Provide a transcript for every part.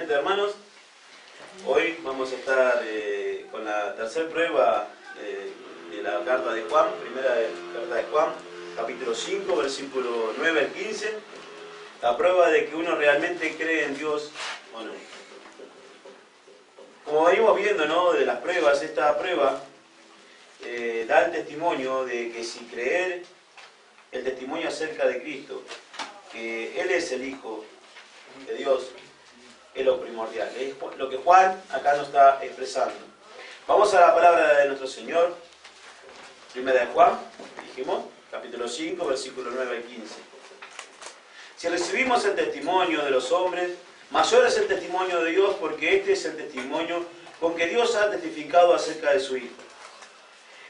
nuevamente, hermanos. Hoy vamos a estar con la tercera prueba de la carta de Juan, primera carta de Juan, capítulo 5, versículo 9 al 15. La prueba de que uno realmente cree en Dios o no. Como venimos viendo, ¿no?, de las pruebas, esta prueba da el testimonio de que si creer el testimonio acerca de Cristo, que Él es el Hijo de Dios, es lo primordial. Es lo que Juan acá nos está expresando. Vamos a la palabra de nuestro Señor, primera de Juan, dijimos, capítulo 5, versículo 9 al 15. Si recibimos el testimonio de los hombres, mayor es el testimonio de Dios, porque este es el testimonio con que Dios ha testificado acerca de su Hijo.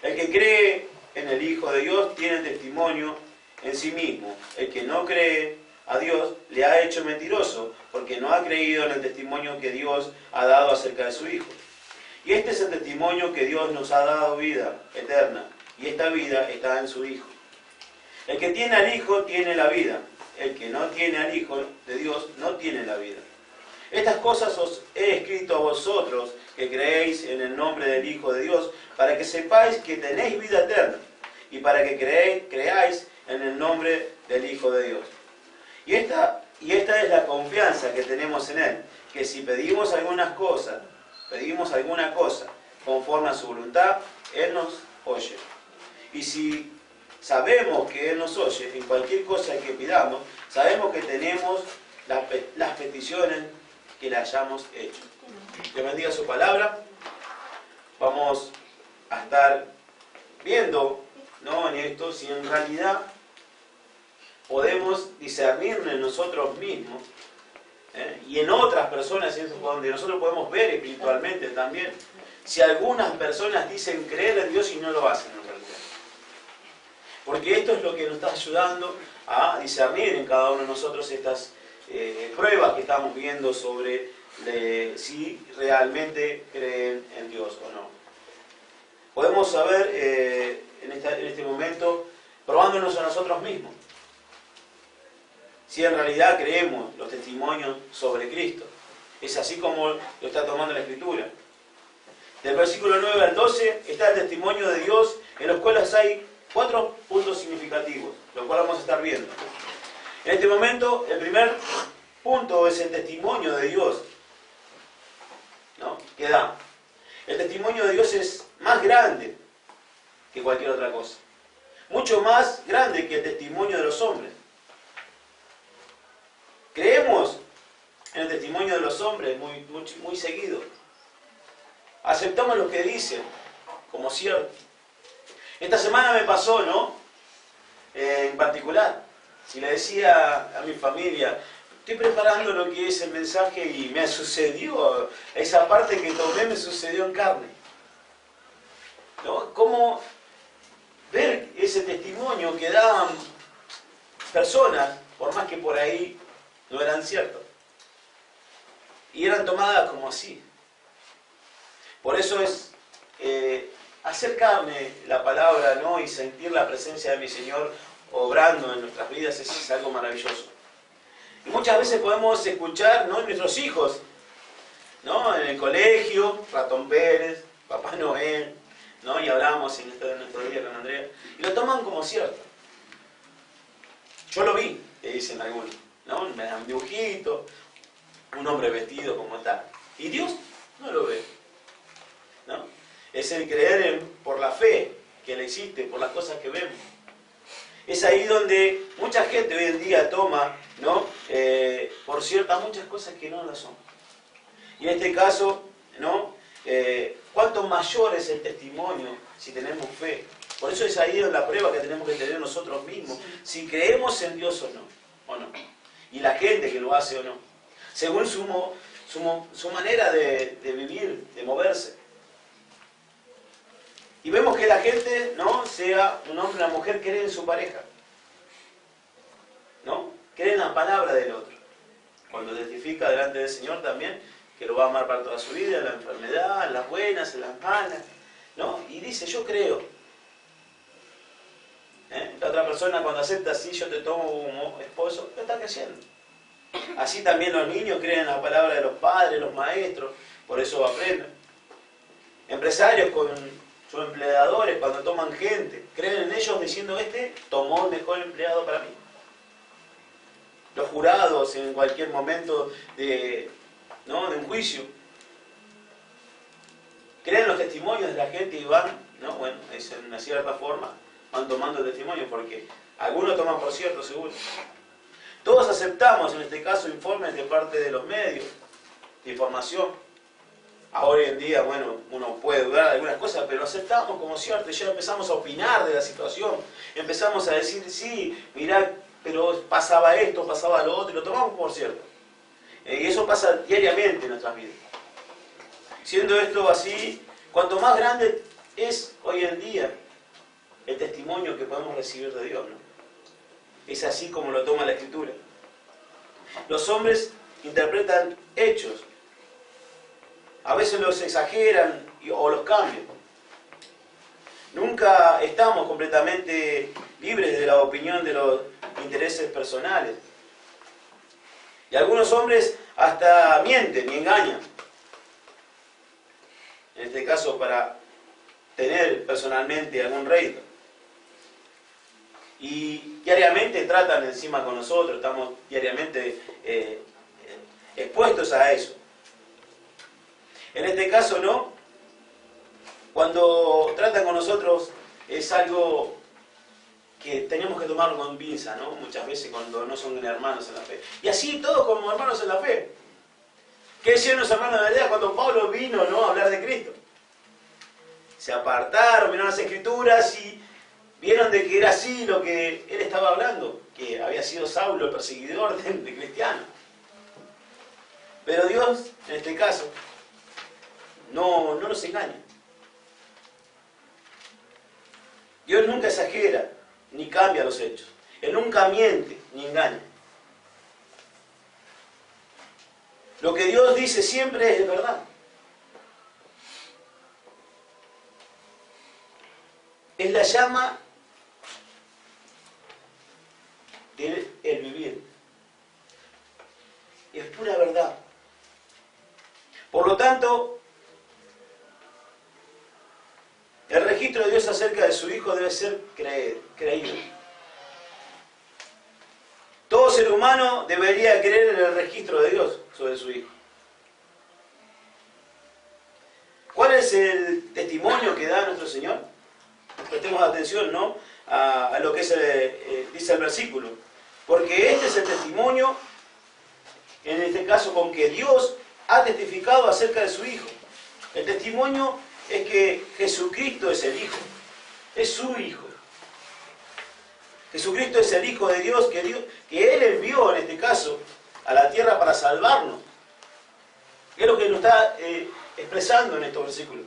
El que cree en el Hijo de Dios tiene testimonio en sí mismo. El que no cree a Dios le ha hecho mentiroso, porque no ha creído en el testimonio que Dios ha dado acerca de su Hijo. Y este es el testimonio que Dios nos ha dado, vida eterna, y esta vida está en su Hijo. El que tiene al Hijo tiene la vida. El que no tiene al Hijo de Dios no tiene la vida. Estas cosas os he escrito a vosotros que creéis en el nombre del Hijo de Dios, para que sepáis que tenéis vida eterna, y para que creáis en el nombre del Hijo de Dios. Y esta es la confianza que tenemos en Él, que si pedimos alguna cosa conforme a su voluntad, Él nos oye. Y si sabemos que Él nos oye, en cualquier cosa que pidamos, sabemos que tenemos las peticiones que le hayamos hecho. Que bendiga su palabra. Vamos a estar viendo, ¿no?, en esto, si en realidad podemos discernir en nosotros mismos y en otras personas, donde nosotros podemos ver espiritualmente también, si algunas personas dicen creer en Dios y no lo hacen en realidad. Porque esto es lo que nos está ayudando a discernir en cada uno de nosotros estas pruebas que estamos viendo sobre si realmente creen en Dios o no. Podemos saber en este momento, probándonos a nosotros mismos, si en realidad creemos los testimonios sobre Cristo. Es así como lo está tomando la Escritura. Del versículo 9 al 12 está el testimonio de Dios, en los cuales hay 4 puntos significativos, los cuales vamos a estar viendo. En este momento, el primer punto es el testimonio de Dios, ¿no?, que da. El testimonio de Dios es más grande que cualquier otra cosa. Mucho más grande que el testimonio de los hombres. Creemos en el testimonio de los hombres muy seguido. Aceptamos lo que dicen como cierto. Esta semana me pasó, ¿no?, en particular, y le decía a mi familia, estoy preparando lo que es el mensaje y me sucedió, esa parte que tomé me sucedió en carne, ¿no? Cómo ver ese testimonio que daban personas, por más que por ahí no eran ciertos, y eran tomadas como así. Por eso es acercarme la palabra, ¿no?, y sentir la presencia de mi Señor obrando en nuestras vidas es algo maravilloso. Y muchas veces podemos escuchar, ¿no?, nuestros hijos, ¿no?, en el colegio, Ratón Pérez, Papá Noel, ¿no?, y hablamos en nuestro día con Andrea, y lo toman como cierto. Yo lo vi, que dicen algunos, ¿no?, me dan un dibujito, un hombre vestido como tal. Y Dios no lo ve, ¿no? Es el creer por la fe que le existe, por las cosas que vemos. Es ahí donde mucha gente hoy en día toma, ¿no?, por ciertas muchas cosas que no lo son. Y en este caso, ¿no?, cuánto mayor es el testimonio si tenemos fe. Por eso es ahí en la prueba que tenemos que tener nosotros mismos, si creemos en Dios o no. Y la gente que lo hace o no. Según su manera de vivir, de moverse. Y vemos que la gente, ¿no?, sea un hombre o una mujer, cree en su pareja, ¿no?, cree en la palabra del otro. Cuando testifica delante del Señor también, que lo va a amar para toda su vida, en la enfermedad, en las buenas, en las malas, ¿no? Y dice, yo creo. La otra persona cuando acepta, sí, yo te tomo como esposo, lo está creyendo. Así también los niños creen en la palabra de los padres, los maestros, por eso aprenden. Empresarios con sus empleadores, cuando toman gente, creen en ellos diciendo: este tomó el mejor empleado para mí. Los jurados en cualquier momento de un juicio, creen los testimonios de la gente y van, es en una cierta forma, van tomando testimonio, porque algunos toman por cierto, seguro. Todos aceptamos, en este caso, informes de parte de los medios de información. Ahora en día, uno puede dudar de algunas cosas, pero lo aceptamos como cierto y ya empezamos a opinar de la situación. Empezamos a decir: sí, mirá, pero pasaba esto, pasaba lo otro, y lo tomamos por cierto. Y eso pasa diariamente en nuestras vidas. Siendo esto así, cuanto más grande es hoy en día el testimonio que podemos recibir de Dios, ¿no? Es así como lo toma la Escritura. Los hombres interpretan hechos. A veces los exageran o los cambian. Nunca estamos completamente libres de la opinión de los intereses personales. Y algunos hombres hasta mienten y engañan. En este caso, para tener personalmente algún rédito. Y diariamente tratan encima con nosotros, estamos diariamente expuestos a eso. En este caso, ¿no? Cuando tratan con nosotros es algo que tenemos que tomarlo con pinza, ¿no? Muchas veces cuando no son hermanos en la fe. Y así todos como hermanos en la fe. ¿Qué decían los hermanos de Berea cuando Pablo vino, ¿no?, a hablar de Cristo? Se apartaron, miraron las Escrituras y vieron de que era así lo que él estaba hablando, que había sido Saulo el perseguidor de cristianos. Pero Dios, en este caso, no nos engaña. Dios nunca exagera ni cambia los hechos. Él nunca miente ni engaña. Lo que Dios dice siempre es verdad. Es la llama del vivir. Es pura verdad. Por lo tanto, el registro de Dios acerca de su Hijo debe ser creído. Todo ser humano debería creer en el registro de Dios sobre su Hijo. ¿Cuál es el testimonio que da nuestro Señor? Prestemos atención, ¿no?, a lo que dice el versículo. Porque este es el testimonio, en este caso, con que Dios ha testificado acerca de su Hijo. El testimonio es que Jesucristo es el Hijo. Es su Hijo. Jesucristo es el Hijo de Dios que Él envió, en este caso, a la tierra para salvarnos. Es lo que nos está expresando en estos versículos.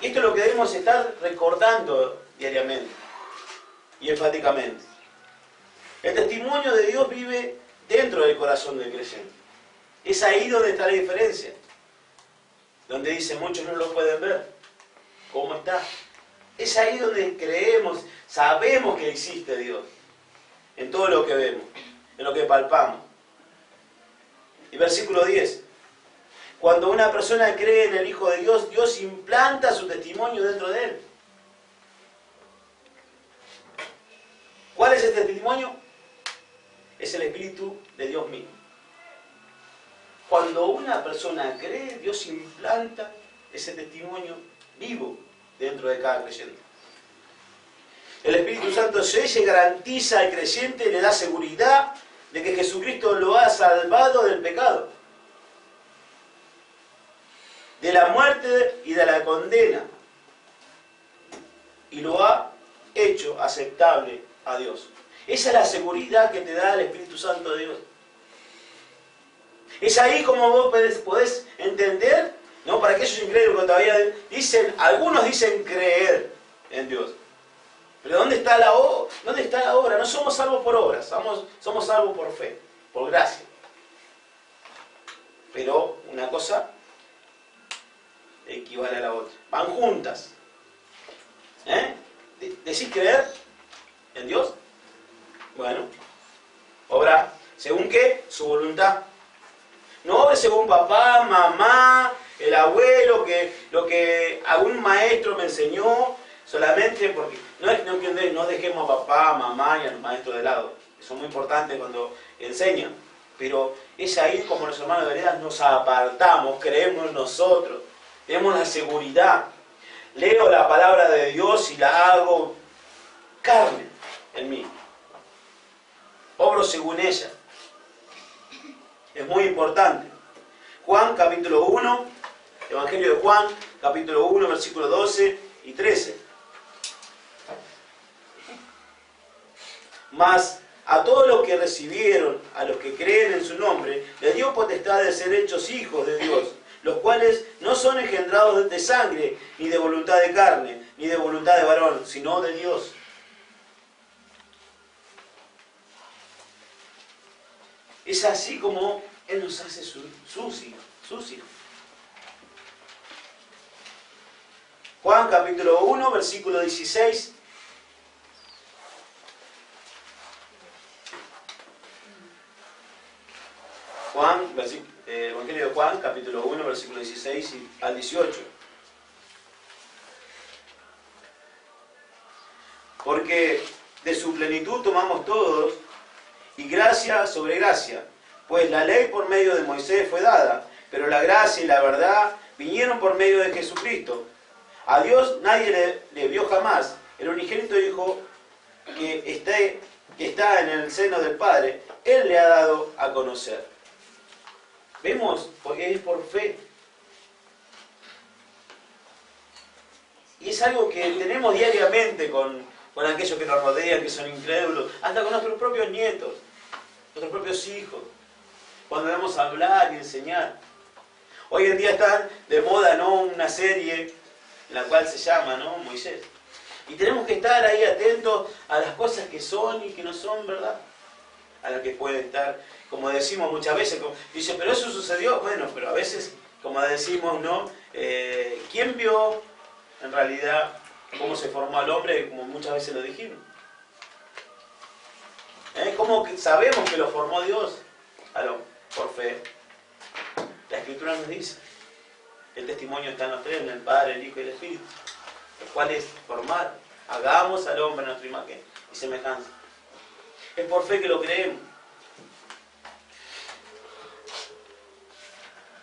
Y esto es lo que debemos estar recordando diariamente y enfáticamente. El testimonio de Dios vive dentro del corazón del creyente. Es ahí donde está la diferencia. Donde dice: muchos no lo pueden ver. ¿Cómo está? Es ahí donde creemos, sabemos que existe Dios. En todo lo que vemos, en lo que palpamos. Y versículo 10. Cuando una persona cree en el Hijo de Dios, Dios implanta su testimonio dentro de él. ¿Cuál es este testimonio? Es el Espíritu de Dios mismo. Cuando una persona cree, Dios implanta ese testimonio vivo dentro de cada creyente. El Espíritu Santo se garantiza al creyente, le da seguridad de que Jesucristo lo ha salvado del pecado, de la muerte y de la condena, y lo ha hecho aceptable a Dios. Esa es la seguridad que te da el Espíritu Santo de Dios. Es ahí como vos podés entender, ¿no?, para aquellos incrédulos que todavía algunos dicen creer en Dios. Pero ¿dónde está la obra? No somos salvos por obras, somos salvos por fe, por gracia. Pero una cosa equivale a la otra. Van juntas. ¿Decís creer en Dios? Bueno, obra ¿Según qué? Su voluntad. No obre según papá, mamá, el abuelo, lo que algún maestro me enseñó, solamente porque no dejemos a papá, mamá y a los maestros de lado. Eso es muy importante cuando enseñan. Pero es ahí como los hermanos de veredas nos apartamos, creemos en nosotros, tenemos la seguridad. Leo la palabra de Dios y la hago carne en mí. Obro según ella. Es muy importante. Juan capítulo 1, Evangelio de Juan, capítulo 1, versículos 12 y 13. Mas a todos los que recibieron, a los que creen en su nombre, les dio potestad de ser hechos hijos de Dios, los cuales no son engendrados de sangre, ni de voluntad de carne, ni de voluntad de varón, sino de Dios. Es así como Él nos hace sus hijos. Juan capítulo 1, versículo 16. Evangelio de Juan, capítulo 1, versículo 16 al 18. Porque de su plenitud tomamos todos, y gracia sobre gracia, pues la ley por medio de Moisés fue dada, pero la gracia y la verdad vinieron por medio de Jesucristo. A Dios nadie le vio jamás. El unigénito Hijo que está en el seno del Padre, Él le ha dado a conocer. Vemos, porque es por fe. Y es algo que tenemos diariamente con aquellos que nos rodean, que son incrédulos, hasta con nuestros propios nietos, nuestros propios hijos, cuando debemos hablar y enseñar. Hoy en día están de moda, ¿no?, una serie en la cual se llama, ¿no?, Moisés. Y tenemos que estar ahí atentos a las cosas que son y que no son, ¿verdad? A las que pueden estar, como decimos muchas veces, dice, pero eso sucedió. Bueno, pero a veces, como decimos, ¿no?, ¿quién vio en realidad cómo se formó al hombre? Como muchas veces lo dijimos. ¿Cómo sabemos que lo formó Dios al hombre? Por fe. La Escritura nos dice, el testimonio está en los tres, en el Padre, el Hijo y el Espíritu, los cuales formaron. Hagamos al hombre nuestra imagen y semejanza. Es por fe que lo creemos.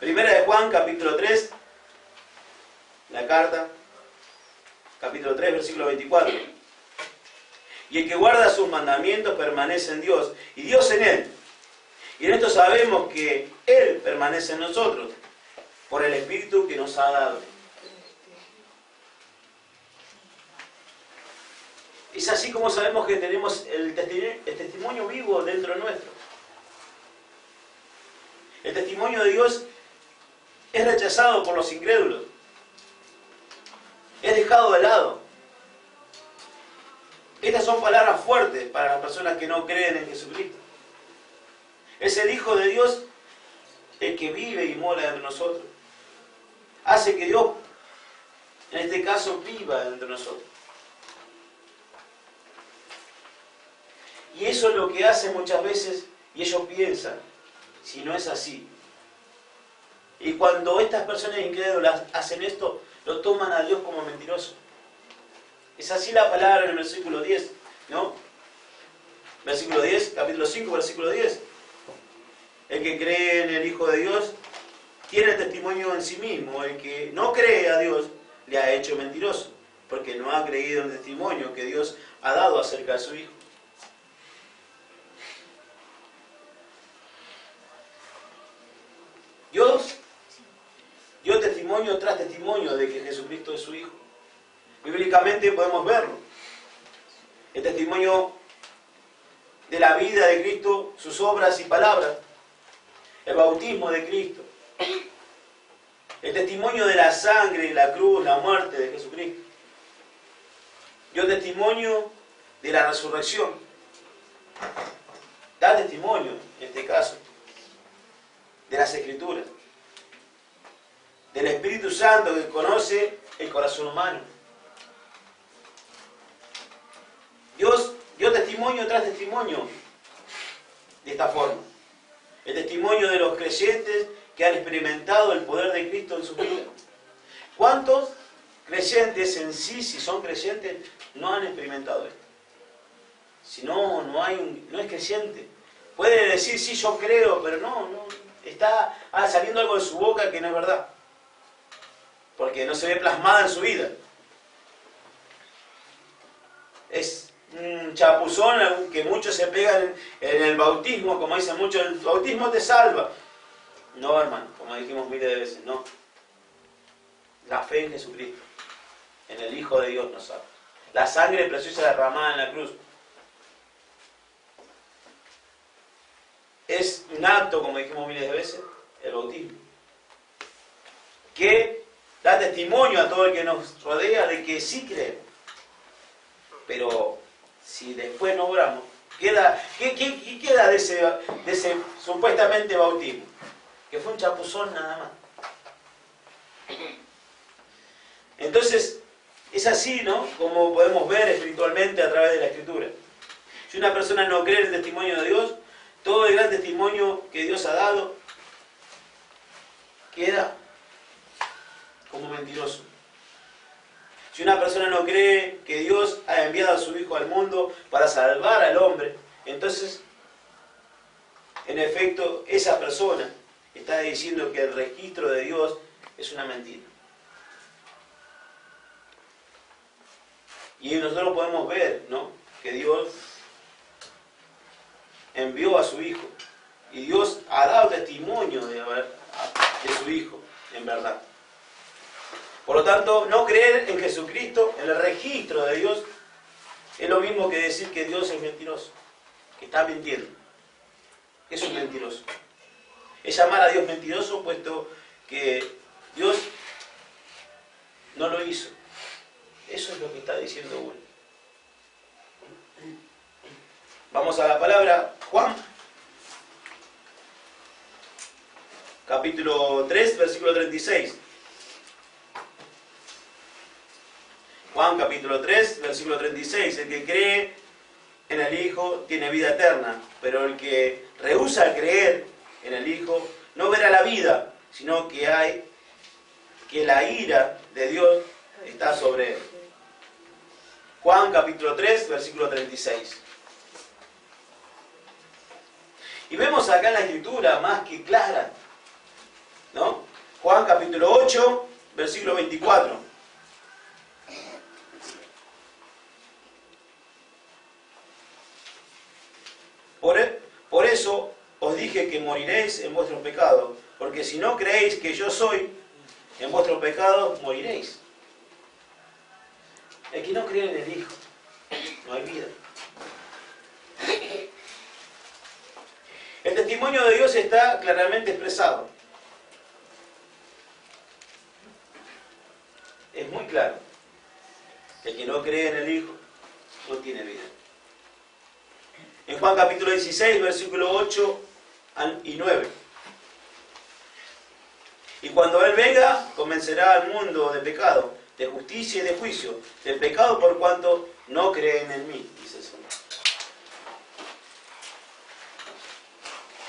Primera de Juan, capítulo 3, la carta, capítulo 3, versículo 24. Y el que guarda sus mandamientos permanece en Dios, y Dios en él. Y en esto sabemos que Él permanece en nosotros, por el Espíritu que nos ha dado. Es así como sabemos que tenemos el testimonio vivo dentro nuestro. El testimonio de Dios es rechazado por los incrédulos. Es dejado de lado. Estas son palabras fuertes para las personas que no creen en Jesucristo. Es el Hijo de Dios el que vive y mora entre nosotros. Hace que Dios, en este caso, viva entre nosotros. Y eso es lo que hace muchas veces, y ellos piensan, si no es así. Y cuando estas personas incrédulas hacen esto, lo toman a Dios como mentiroso. Es así la palabra en el versículo 10, ¿no? Versículo 10, capítulo 5, versículo 10. El que cree en el Hijo de Dios tiene testimonio en sí mismo. El que no cree a Dios le ha hecho mentiroso, porque no ha creído en el testimonio que Dios ha dado acerca de su Hijo. Dios dio testimonio tras testimonio de que Jesucristo es su Hijo. Bíblicamente podemos verlo. El testimonio de la vida de Cristo, sus obras y palabras. El bautismo de Cristo. El testimonio de la sangre, la cruz, la muerte de Jesucristo. Dio testimonio de la resurrección. Da testimonio, en este caso, de las Escrituras. Del Espíritu Santo que conoce el corazón humano. Dios dio testimonio tras testimonio de esta forma. El testimonio de los creyentes que han experimentado el poder de Cristo en su vida. ¿Cuántos creyentes en sí, si son creyentes, no han experimentado esto? Si no, no es creyente. Puede decir, sí, yo creo, pero no, está saliendo algo de su boca que no es verdad. Porque no se ve plasmada en su vida. Es un chapuzón que muchos se pegan en el bautismo, como dicen muchos, el bautismo te salva. No, hermano, como dijimos miles de veces, no. La fe en Jesucristo, en el Hijo de Dios nos salva. La sangre preciosa derramada en la cruz. Es un acto, como dijimos miles de veces, el bautismo, que da testimonio a todo el que nos rodea de que sí creemos. Pero si después no oramos, ¿qué queda de ese supuestamente bautismo? Que fue un chapuzón nada más. Entonces, es así, ¿no? Como podemos ver espiritualmente a través de la Escritura. Si una persona no cree en el testimonio de Dios, todo el gran testimonio que Dios ha dado queda como mentiroso. Si una persona no cree que Dios ha enviado a su Hijo al mundo para salvar al hombre, entonces, en efecto, esa persona está diciendo que el registro de Dios es una mentira. Y nosotros podemos ver, ¿no?, que Dios envió a su Hijo. Y Dios ha dado testimonio de su Hijo, en verdad. Por lo tanto, no creer en Jesucristo, en el registro de Dios, es lo mismo que decir que Dios es mentiroso, que está mintiendo. Es un mentiroso. Es llamar a Dios mentiroso, puesto que Dios no lo hizo. Eso es lo que está diciendo Google. Vamos a la palabra Juan, capítulo 3, versículo 36. Juan capítulo 3, versículo 36. El que cree en el Hijo tiene vida eterna, pero el que rehúsa creer en el Hijo no verá la vida, sino que la ira de Dios está sobre él. Juan capítulo 3, versículo 36. Y vemos acá en la Escritura más que clara, ¿no? Juan capítulo 8, versículo 24. Por eso os dije que moriréis en vuestros pecados, porque si no creéis que yo soy, en vuestros pecados moriréis. El que no cree en el Hijo, no hay vida. El testimonio de Dios está claramente expresado. Es muy claro. El que no cree en el Hijo, no tiene vida. En Juan capítulo 16, versículo 8 y 9. Y cuando Él venga, convencerá al mundo de pecado, de justicia y de juicio, del pecado por cuanto no creen en mí, dice el Señor.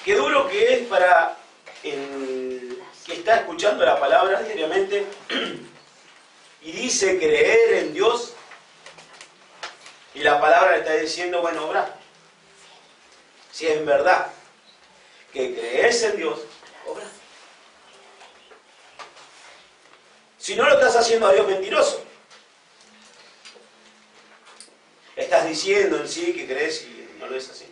Qué duro que es para el que está escuchando la palabra diariamente y dice creer en Dios, y la palabra le está diciendo, bueno, obra. Si es verdad que crees en Dios, obra. Si no, lo estás haciendo a Dios mentiroso. Estás diciendo en sí que crees y no lo es así.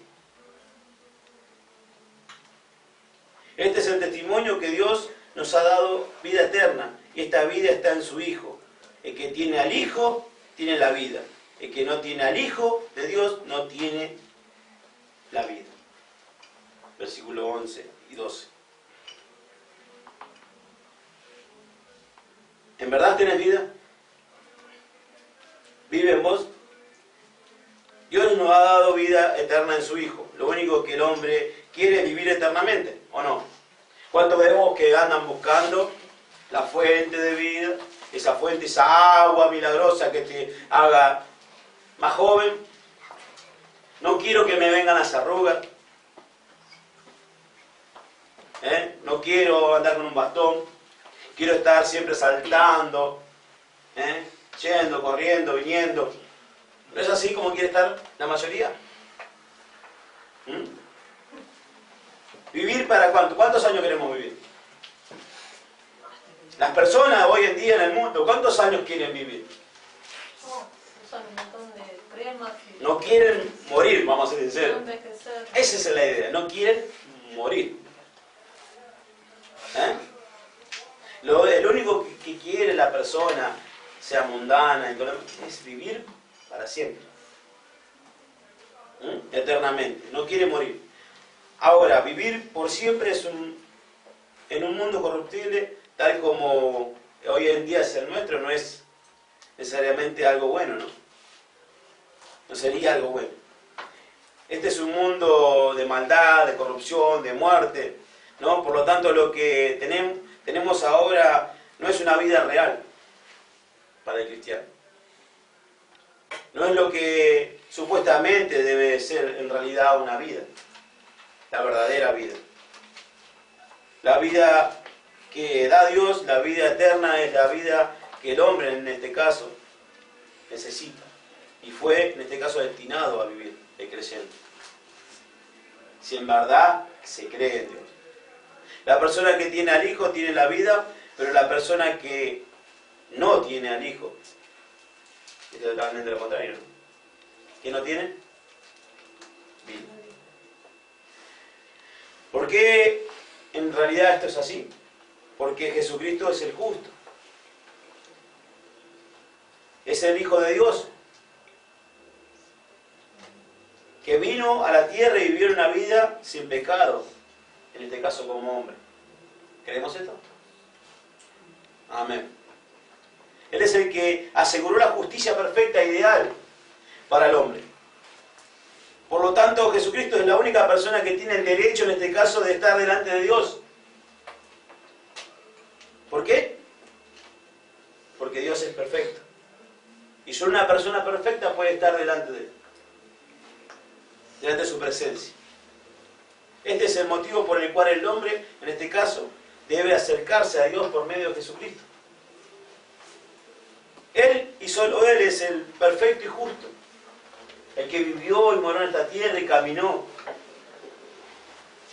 Este es el testimonio que Dios nos ha dado vida eterna. Y esta vida está en su Hijo. El que tiene al Hijo, tiene la vida. El que no tiene al Hijo de Dios, no tiene la vida. Versículo 11 y 12. ¿En verdad tenés vida? ¿Vive en vos? Dios nos ha dado vida eterna en su Hijo. Lo único que el hombre quiere es vivir eternamente, ¿o no? ¿Cuántos vemos que andan buscando la fuente de vida? Esa fuente, esa agua milagrosa que te haga más joven. No quiero que me vengan las arrugas. No quiero andar con un bastón. Quiero estar siempre saltando, yendo, corriendo, viniendo. ¿No es así como quiere estar la mayoría? ¿Vivir para cuánto? ¿Cuántos años queremos vivir? Las personas hoy en día en el mundo, ¿cuántos años quieren vivir? No quieren morir, vamos a ser sinceros. Esa es la idea, no quieren morir. El único que quiere la persona, sea mundana, es vivir para siempre. Eternamente, no quiere morir. Ahora, vivir por siempre en un mundo corruptible, tal como hoy en día es el nuestro, no es necesariamente algo bueno, ¿no? No sería algo bueno. Este es un mundo de maldad, de corrupción, de muerte, ¿no? Por lo tanto, lo que tenemos ahora no es una vida real para el cristiano. No es lo que supuestamente debe ser en realidad una vida, la verdadera vida. La vida que da Dios, la vida eterna, es la vida que el hombre en este caso necesita. Y fue en este caso destinado a vivir el creyente. Si en verdad se cree en Dios. La persona que tiene al Hijo tiene la vida, pero la persona que no tiene al Hijo es totalmente lo contrario, ¿no? ¿Qué no tiene? Vida. ¿Por qué en realidad esto es así? Porque Jesucristo es el justo. Es el Hijo de Dios, que vino a la tierra y vivió una vida sin pecado, en este caso como hombre. ¿Creemos esto? Amén. Él es el que aseguró la justicia perfecta e ideal para el hombre. Por lo tanto, Jesucristo es la única persona que tiene el derecho, en este caso, de estar delante de Dios. ¿Por qué? Porque Dios es perfecto. Y solo una persona perfecta puede estar delante de Él. Delante de su presencia. Este es el motivo por el cual el hombre, en este caso, debe acercarse a Dios por medio de Jesucristo. Él y solo Él es el perfecto y justo. El que vivió y moró en esta tierra y caminó.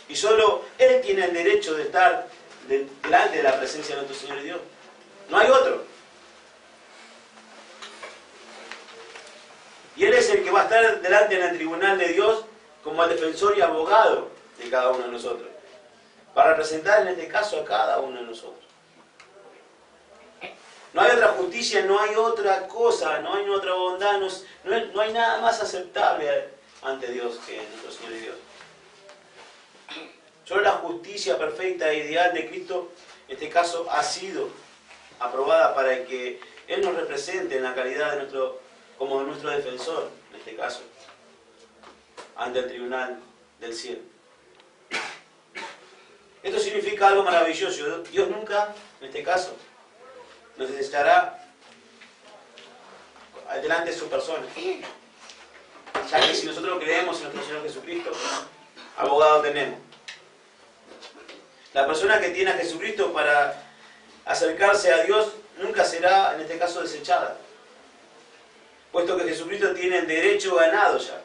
Y solo Él tiene el derecho de estar delante de la presencia de nuestro Señor y Dios. No hay otro. Y Él es el que va a estar delante en el tribunal de Dios como el defensor y abogado de cada uno de nosotros. Para representar en este caso a cada uno de nosotros. No hay otra justicia, no hay otra cosa, no hay otra bondad, no hay nada más aceptable ante Dios que nuestro Señor y Dios. Solo la justicia perfecta e ideal de Cristo, en este caso, ha sido aprobada para que Él nos represente en la calidad de como nuestro defensor, en este caso, ante el tribunal del cielo. Esto significa algo maravilloso. Dios nunca, en este caso, nos necesitará delante de su persona. Ya que si nosotros creemos en nuestro Señor Jesucristo, abogado tenemos. La persona que tiene a Jesucristo para acercarse a Dios nunca será, en este caso, desechada. Puesto que Jesucristo tiene el derecho ganado ya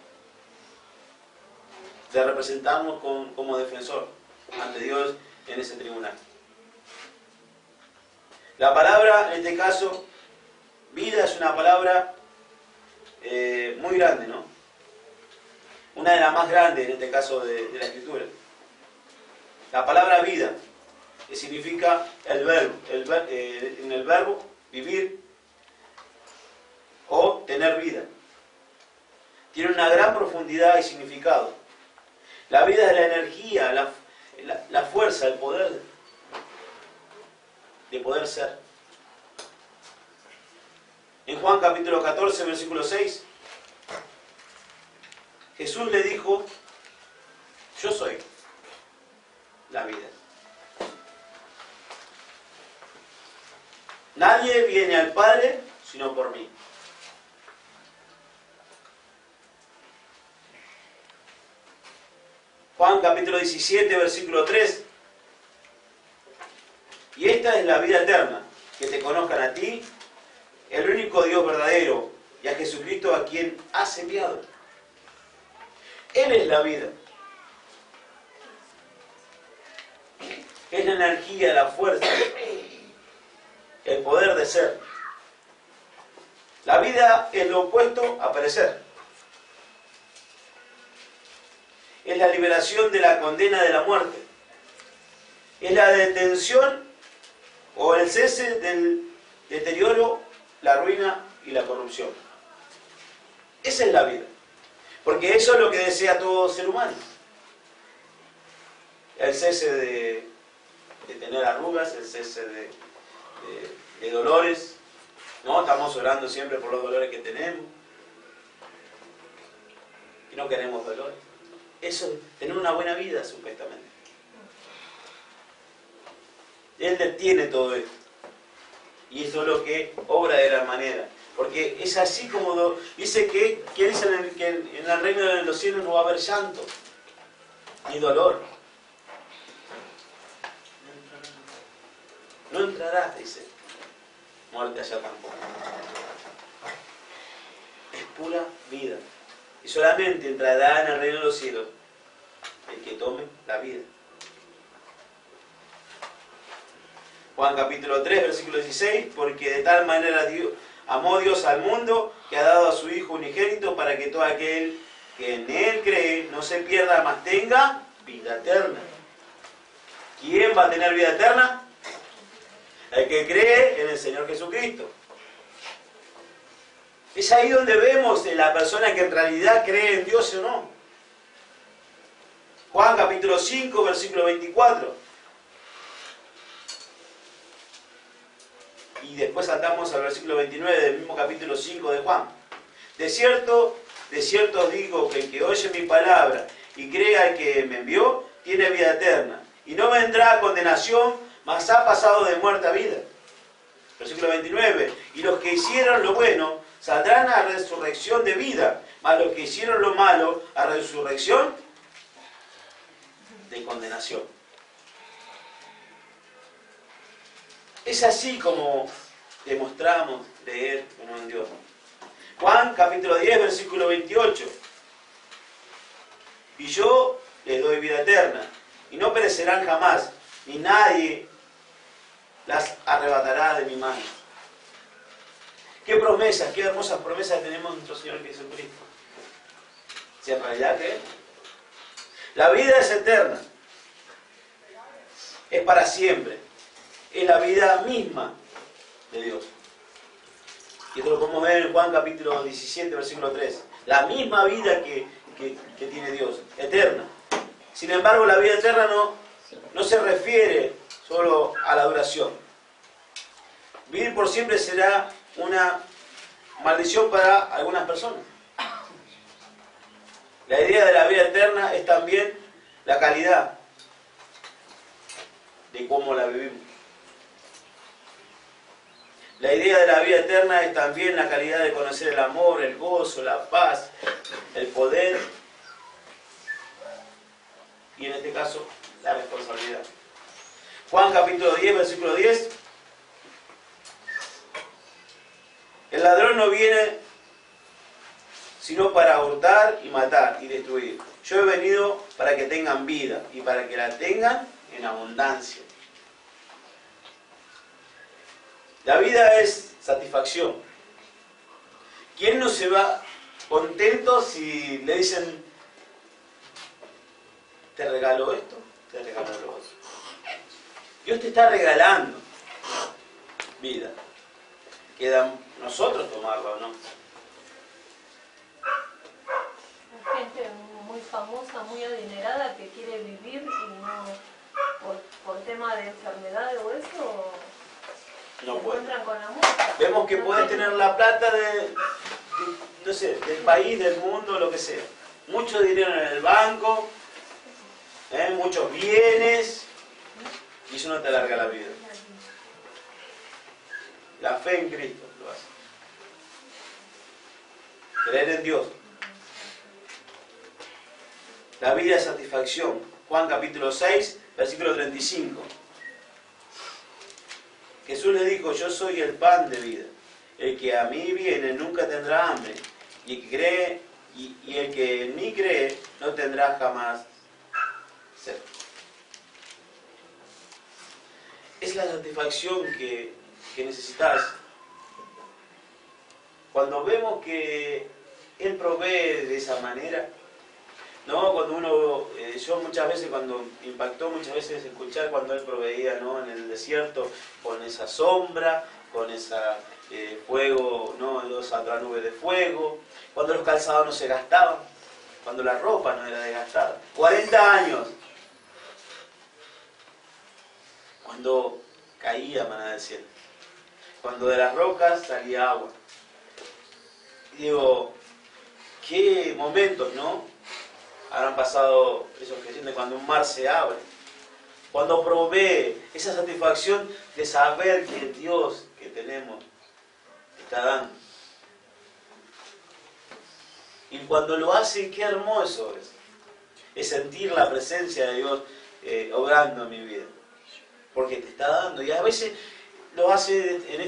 de representarnos como defensor ante Dios en ese tribunal. La palabra, en este caso, vida, es una palabra muy grande, ¿no? Una de las más grandes, en este caso, de la Escritura. La palabra vida, que significa el verbo, en el verbo vivir o tener vida. Tiene una gran profundidad y significado. La vida es la energía, la fuerza, el poder de poder ser. En Juan capítulo 14, versículo 6, Jesús le dijo: yo soy la vida. Nadie viene al Padre sino por mí. Juan capítulo 17, versículo 3. esta es la vida eterna, que te conozcan a ti, el único Dios verdadero, y a Jesucristo a quien has enviado. Él es la vida. Es la energía, la fuerza, el poder de ser. La vida es lo opuesto a perecer. Es la liberación de la condena de la muerte. Es la detención o el cese del deterioro, la ruina y la corrupción. Esa es la vida. Porque eso es lo que desea todo ser humano. El cese de tener arrugas, el cese de dolores. ¿No? Estamos orando siempre por los dolores que tenemos. Y no queremos dolores. Eso es tener una buena vida, supuestamente. Él detiene todo esto. Y eso es lo que obra de la manera. Porque es así como dice que en el reino de los cielos no va a haber llanto, ni dolor. No entrarás, dice. Muerte allá tampoco. Es pura vida. Y solamente entrará en el reino de los cielos el que tome la vida. Juan capítulo 3, versículo 16, porque de tal manera amó Dios al mundo que ha dado a su Hijo unigénito para que todo aquel que en Él cree no se pierda, mas tenga vida eterna. ¿Quién va a tener vida eterna? El que cree en el Señor Jesucristo. Es ahí donde vemos la persona que en realidad cree en Dios o no. Juan capítulo 5, versículo 24. Y después saltamos al versículo 29 del mismo capítulo 5 de Juan. De cierto os digo que el que oye mi palabra y crea al que me envió, tiene vida eterna. Y no vendrá a condenación, mas ha pasado de muerte a vida. Versículo 29. Y los que hicieron lo bueno saldrán a resurrección de vida, mas los que hicieron lo malo a resurrección de condenación. Es así como demostramos creer en Dios. Juan capítulo 10, versículo 28. Y yo les doy vida eterna, y no perecerán jamás, ni nadie las arrebatará de mi mano. Qué promesas, qué hermosas promesas tenemos en nuestro Señor Jesucristo. Si en realidad que la vida es eterna, es para siempre, es la vida misma de Dios. Y esto lo podemos ver en Juan capítulo 17, versículo 3. La misma vida que tiene Dios, eterna. Sin embargo, la vida eterna no se refiere solo a la duración. Vivir por siempre será una maldición para algunas personas. La idea de la vida eterna es también la calidad de cómo la vivimos. La idea de la vida eterna es también la calidad de conocer el amor, el gozo, la paz, el poder y en este caso la responsabilidad. Juan capítulo 10, versículo 10. El ladrón no viene sino para hurtar y matar y destruir. Yo he venido para que tengan vida y para que la tengan en abundancia. La vida es satisfacción. ¿Quién no se va contento si le dicen, te regalo esto, te regalo lo otro? Dios te está regalando vida. Queda nosotros tomarla, ¿no? Hay gente muy famosa, muy adinerada que quiere vivir y no, por tema de enfermedad o eso, No se puede. encuentran con la muerte. Vemos que puedes tener la plata no sé, del país, del mundo, lo que sea. Mucho dinero en el banco, muchos bienes, y eso no te alarga la vida. La fe en Cristo lo hace. Creer en Dios. La vida es satisfacción. Juan capítulo 6, versículo 35. Jesús le dijo, yo soy el pan de vida. El que a mí viene nunca tendrá hambre. Y el que en mí cree no tendrá jamás sed. Es la satisfacción que necesitas. Cuando vemos que Él provee de esa manera, ¿no? Cuando uno, yo muchas veces, cuando impactó muchas veces escuchar cuando Él proveía, ¿no? En el desierto, con esa sombra, con ese fuego, ¿no? Esa nube de fuego, cuando los calzados no se gastaban, cuando la ropa no era desgastada. 40 años. Cuando caía maná del cielo. Cuando de las rocas salía agua. Y digo, qué momentos, ¿no? Habrán pasado esos creyentes cuando un mar se abre. Cuando provee esa satisfacción de saber que el Dios que tenemos está dando. Y cuando lo hace, qué hermoso es. Es sentir la presencia de Dios obrando en mi vida. Porque te está dando. Y a veces lo hace en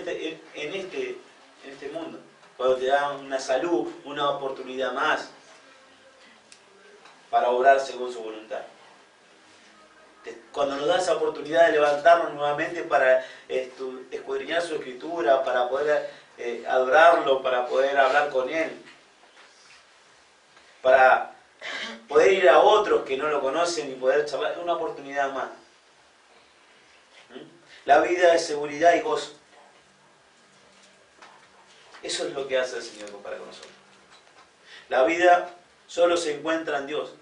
este mundo. Cuando te da una salud, una oportunidad más para obrar según su voluntad. Cuando nos da esa oportunidad de levantarnos nuevamente para escudriñar su escritura, para poder adorarlo, para poder hablar con Él, para poder ir a otros que no lo conocen y poder charlar, una oportunidad más. La vida es seguridad y gozo. Eso es lo que hace el Señor para con nosotros. La vida solo se encuentra en Dios.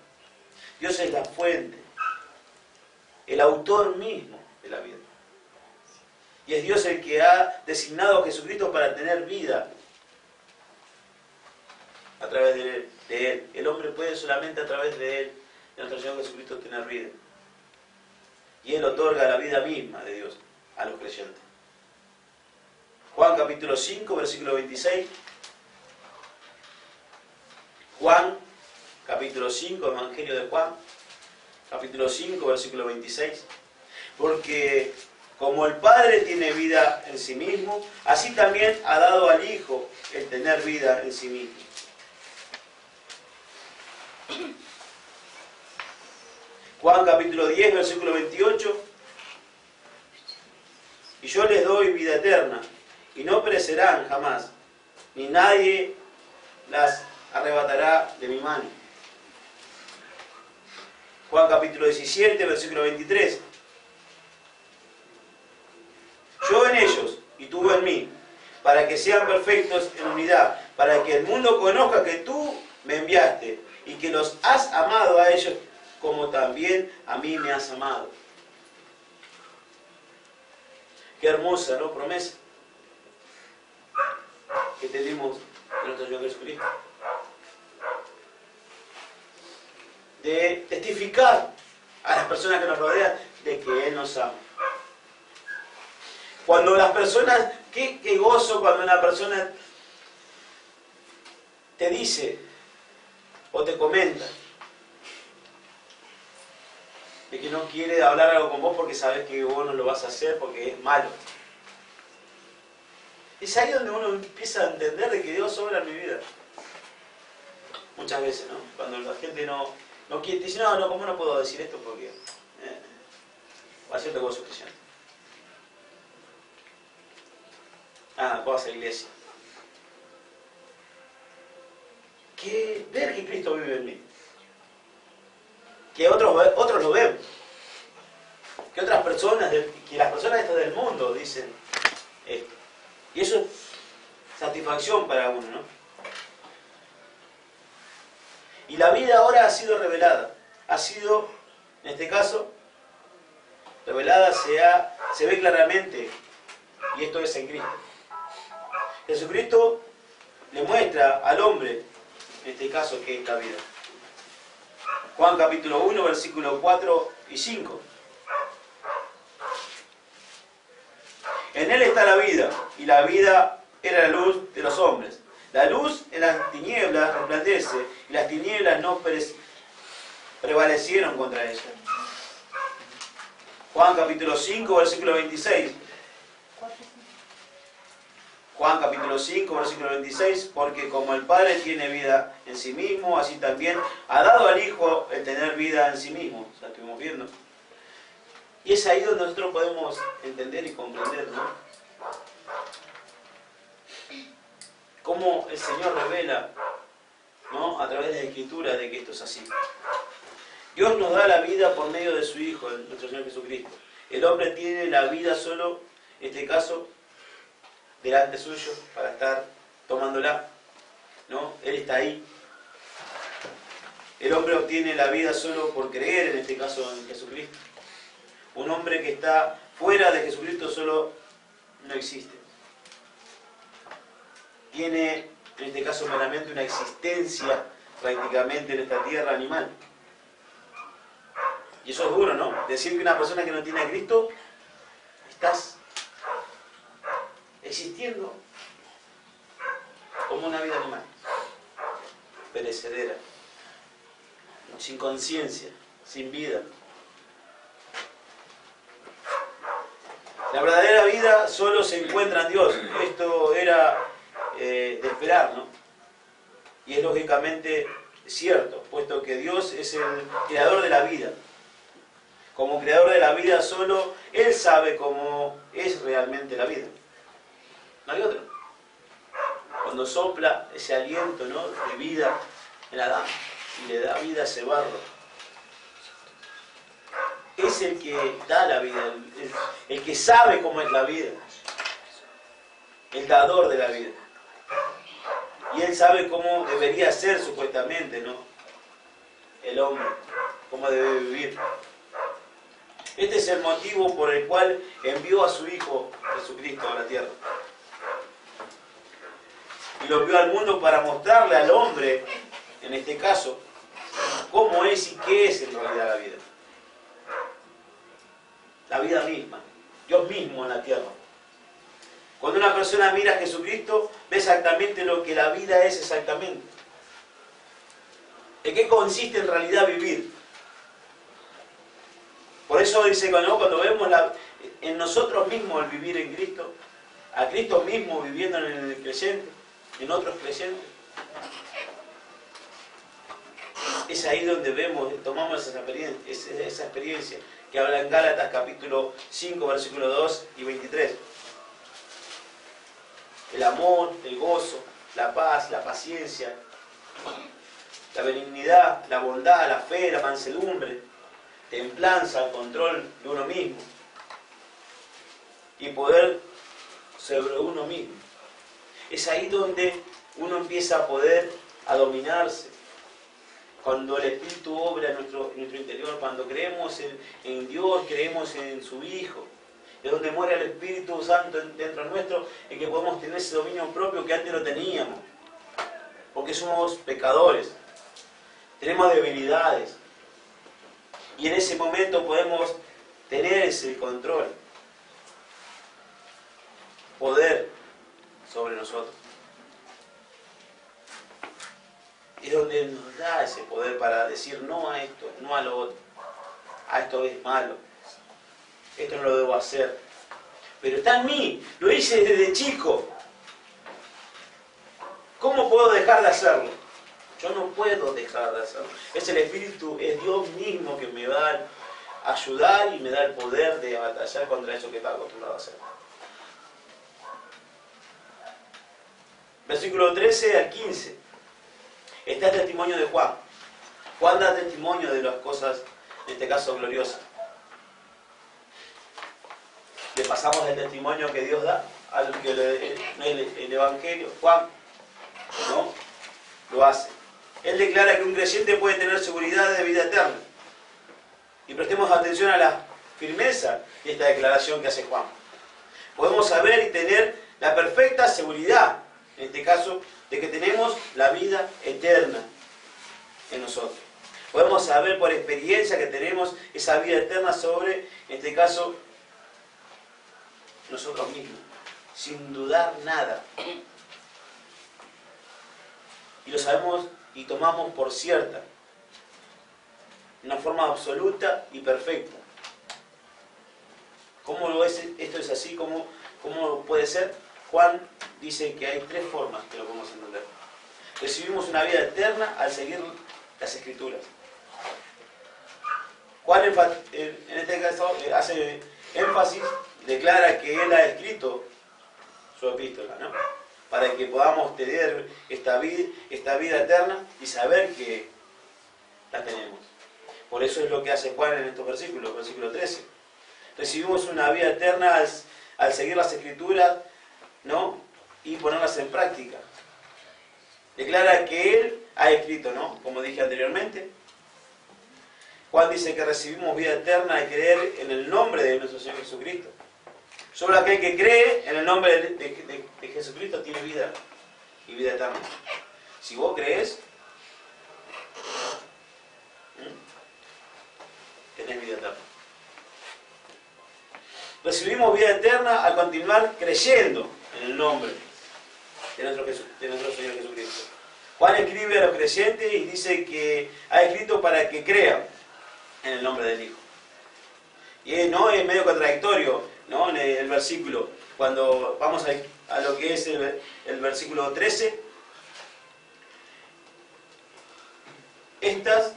Dios es la fuente, el autor mismo de la vida. Y es Dios el que ha designado a Jesucristo para tener vida a través de Él. El hombre puede solamente a través de Él, de nuestro Señor Jesucristo, tener vida. Y Él otorga la vida misma de Dios a los creyentes. Juan capítulo 5, versículo 26. Juan capítulo 5, Evangelio de Juan, capítulo 5, versículo 26. Porque como el Padre tiene vida en sí mismo, así también ha dado al Hijo el tener vida en sí mismo. Juan capítulo 10, versículo 28. Y yo les doy vida eterna, y no perecerán jamás, ni nadie las arrebatará de mi mano. Juan capítulo 17, versículo 23. Yo en ellos, y tú en mí, para que sean perfectos en unidad, para que el mundo conozca que tú me enviaste, y que los has amado a ellos, como también a mí me has amado. Qué hermosa, ¿no? Promesa que tenemos de nuestro Señor Jesucristo. De testificar a las personas que nos rodean de que Él nos ama. Cuando las personas, qué gozo cuando una persona te dice o te comenta de que no quiere hablar algo con vos porque sabes que vos no lo vas a hacer porque es malo. Es ahí donde uno empieza a entender de que Dios obra en mi vida. Muchas veces, ¿no? Cuando la gente no quiere, dice, no, ¿cómo no puedo decir esto? Porque va a ser vos sos cristiano. Vas a la iglesia. Ver que Cristo vive en mí. Que otros lo ven. Que otras personas, que las personas estas del mundo dicen esto. Y eso es satisfacción para uno, ¿no? Y la vida ahora ha sido revelada. Ha sido, en este caso, revelada, se ve claramente. Y esto es en Cristo. Jesucristo le muestra al hombre, en este caso, que es la vida. Juan capítulo 1, versículos 4 y 5. En Él está la vida, y la vida era la luz de los hombres. La luz en las tinieblas resplandece, y las tinieblas no prevalecieron contra ella. Juan capítulo 5, versículo 26. Juan capítulo 5, versículo 26, porque como el Padre tiene vida en sí mismo, así también ha dado al Hijo el tener vida en sí mismo. O sea, estuvimos viendo. Y es ahí donde nosotros podemos entender y comprender, ¿no? Cómo el Señor revela, ¿no?, a través de la Escritura, de que esto es así. Dios nos da la vida por medio de su Hijo, nuestro Señor Jesucristo. El hombre tiene la vida solo, en este caso, delante suyo, para estar tomándola, ¿no? Él está ahí. El hombre obtiene la vida solo por creer, en este caso, en Jesucristo. Un hombre que está fuera de Jesucristo solo no existe. Tiene, en este caso, meramente una existencia prácticamente en esta tierra animal. Y eso es duro, ¿no? Decir que una persona que no tiene a Cristo, estás existiendo como una vida animal, perecedera, sin conciencia, sin vida. La verdadera vida solo se encuentra en Dios. Esto era de esperar, ¿no? Y es lógicamente cierto, puesto que Dios es el creador de la vida. Como creador de la vida solo Él sabe cómo es realmente la vida. No hay otro. Cuando sopla ese aliento, ¿no?, de vida en Adán y le da vida a ese barro, es el que da la vida, el que sabe cómo es la vida, el dador de la vida. Y Él sabe cómo debería ser supuestamente, ¿no?, el hombre, cómo debe vivir. Este es el motivo por el cual envió a su Hijo Jesucristo a la tierra. Y lo envió al mundo para mostrarle al hombre, en este caso, cómo es y qué es en realidad la vida. La vida misma, Dios mismo en la tierra. Cuando una persona mira a Jesucristo, ve exactamente lo que la vida es exactamente. ¿En qué consiste en realidad vivir? Por eso dice, cuando vemos en nosotros mismos el vivir en Cristo, a Cristo mismo viviendo en el creyente, en otros creyentes, es ahí donde vemos, tomamos esa experiencia que habla en Gálatas capítulo 5, versículo 2 y 23. El amor, el gozo, la paz, la paciencia, la benignidad, la bondad, la fe, la mansedumbre, templanza, el control de uno mismo y poder sobre uno mismo. Es ahí donde uno empieza a poder a dominarse. Cuando el Espíritu obra en nuestro interior, cuando creemos en Dios, creemos en su Hijo, es donde muere el Espíritu Santo dentro nuestro y que podemos tener ese dominio propio que antes no teníamos. Porque somos pecadores, tenemos debilidades. Y en ese momento podemos tener ese control, poder sobre nosotros. Es donde nos da ese poder para decir no a esto, no a lo otro. A esto es malo, esto no lo debo hacer. Pero está en mí, lo hice desde chico. ¿Cómo puedo dejar de hacerlo? Yo no puedo dejar de hacerlo. Es el Espíritu, es Dios mismo que me va a ayudar y me da el poder de batallar contra eso que está acostumbrado a hacer. Versículo 13 al 15. Está el testimonio de Juan. Juan da testimonio de las cosas, en este caso, gloriosas. Le pasamos el testimonio que Dios da a lo que el Evangelio, Juan, ¿no?, lo hace. Él declara que un creyente puede tener seguridad de vida eterna. Y prestemos atención a la firmeza de esta declaración que hace Juan. Podemos saber y tener la perfecta seguridad, en este caso, de que tenemos la vida eterna en nosotros. Podemos saber por experiencia que tenemos esa vida eterna sobre, en este caso, nosotros mismos, sin dudar nada. Y lo sabemos y tomamos por cierta, de una forma absoluta y perfecta. ¿Cómo lo es? Esto es así, ¿cómo puede ser? Juan dice que hay tres formas que lo podemos entender. Recibimos una vida eterna al seguir las Escrituras. Juan en este caso hace énfasis, declara que él ha escrito su epístola, ¿no? Para que podamos tener esta vida eterna y saber que la tenemos. Por eso es lo que hace Juan en estos versículos, versículo 13. Recibimos una vida eterna al seguir las Escrituras, ¿no? Y ponerlas en práctica. Declara que él ha escrito, ¿no? Como dije anteriormente. Juan dice que recibimos vida eterna al creer en el nombre de nuestro Señor Jesucristo. Solo aquel que cree en el nombre de Jesucristo tiene vida y vida eterna. Si vos crees, tenés vida eterna. Recibimos vida eterna al continuar creyendo en el nombre de nuestro Señor Jesucristo. Juan escribe a los creyentes y dice que ha escrito para que crean en el nombre del Hijo. Y no es medio contradictorio, ¿no? En el versículo, cuando vamos a lo que es el versículo 13, estas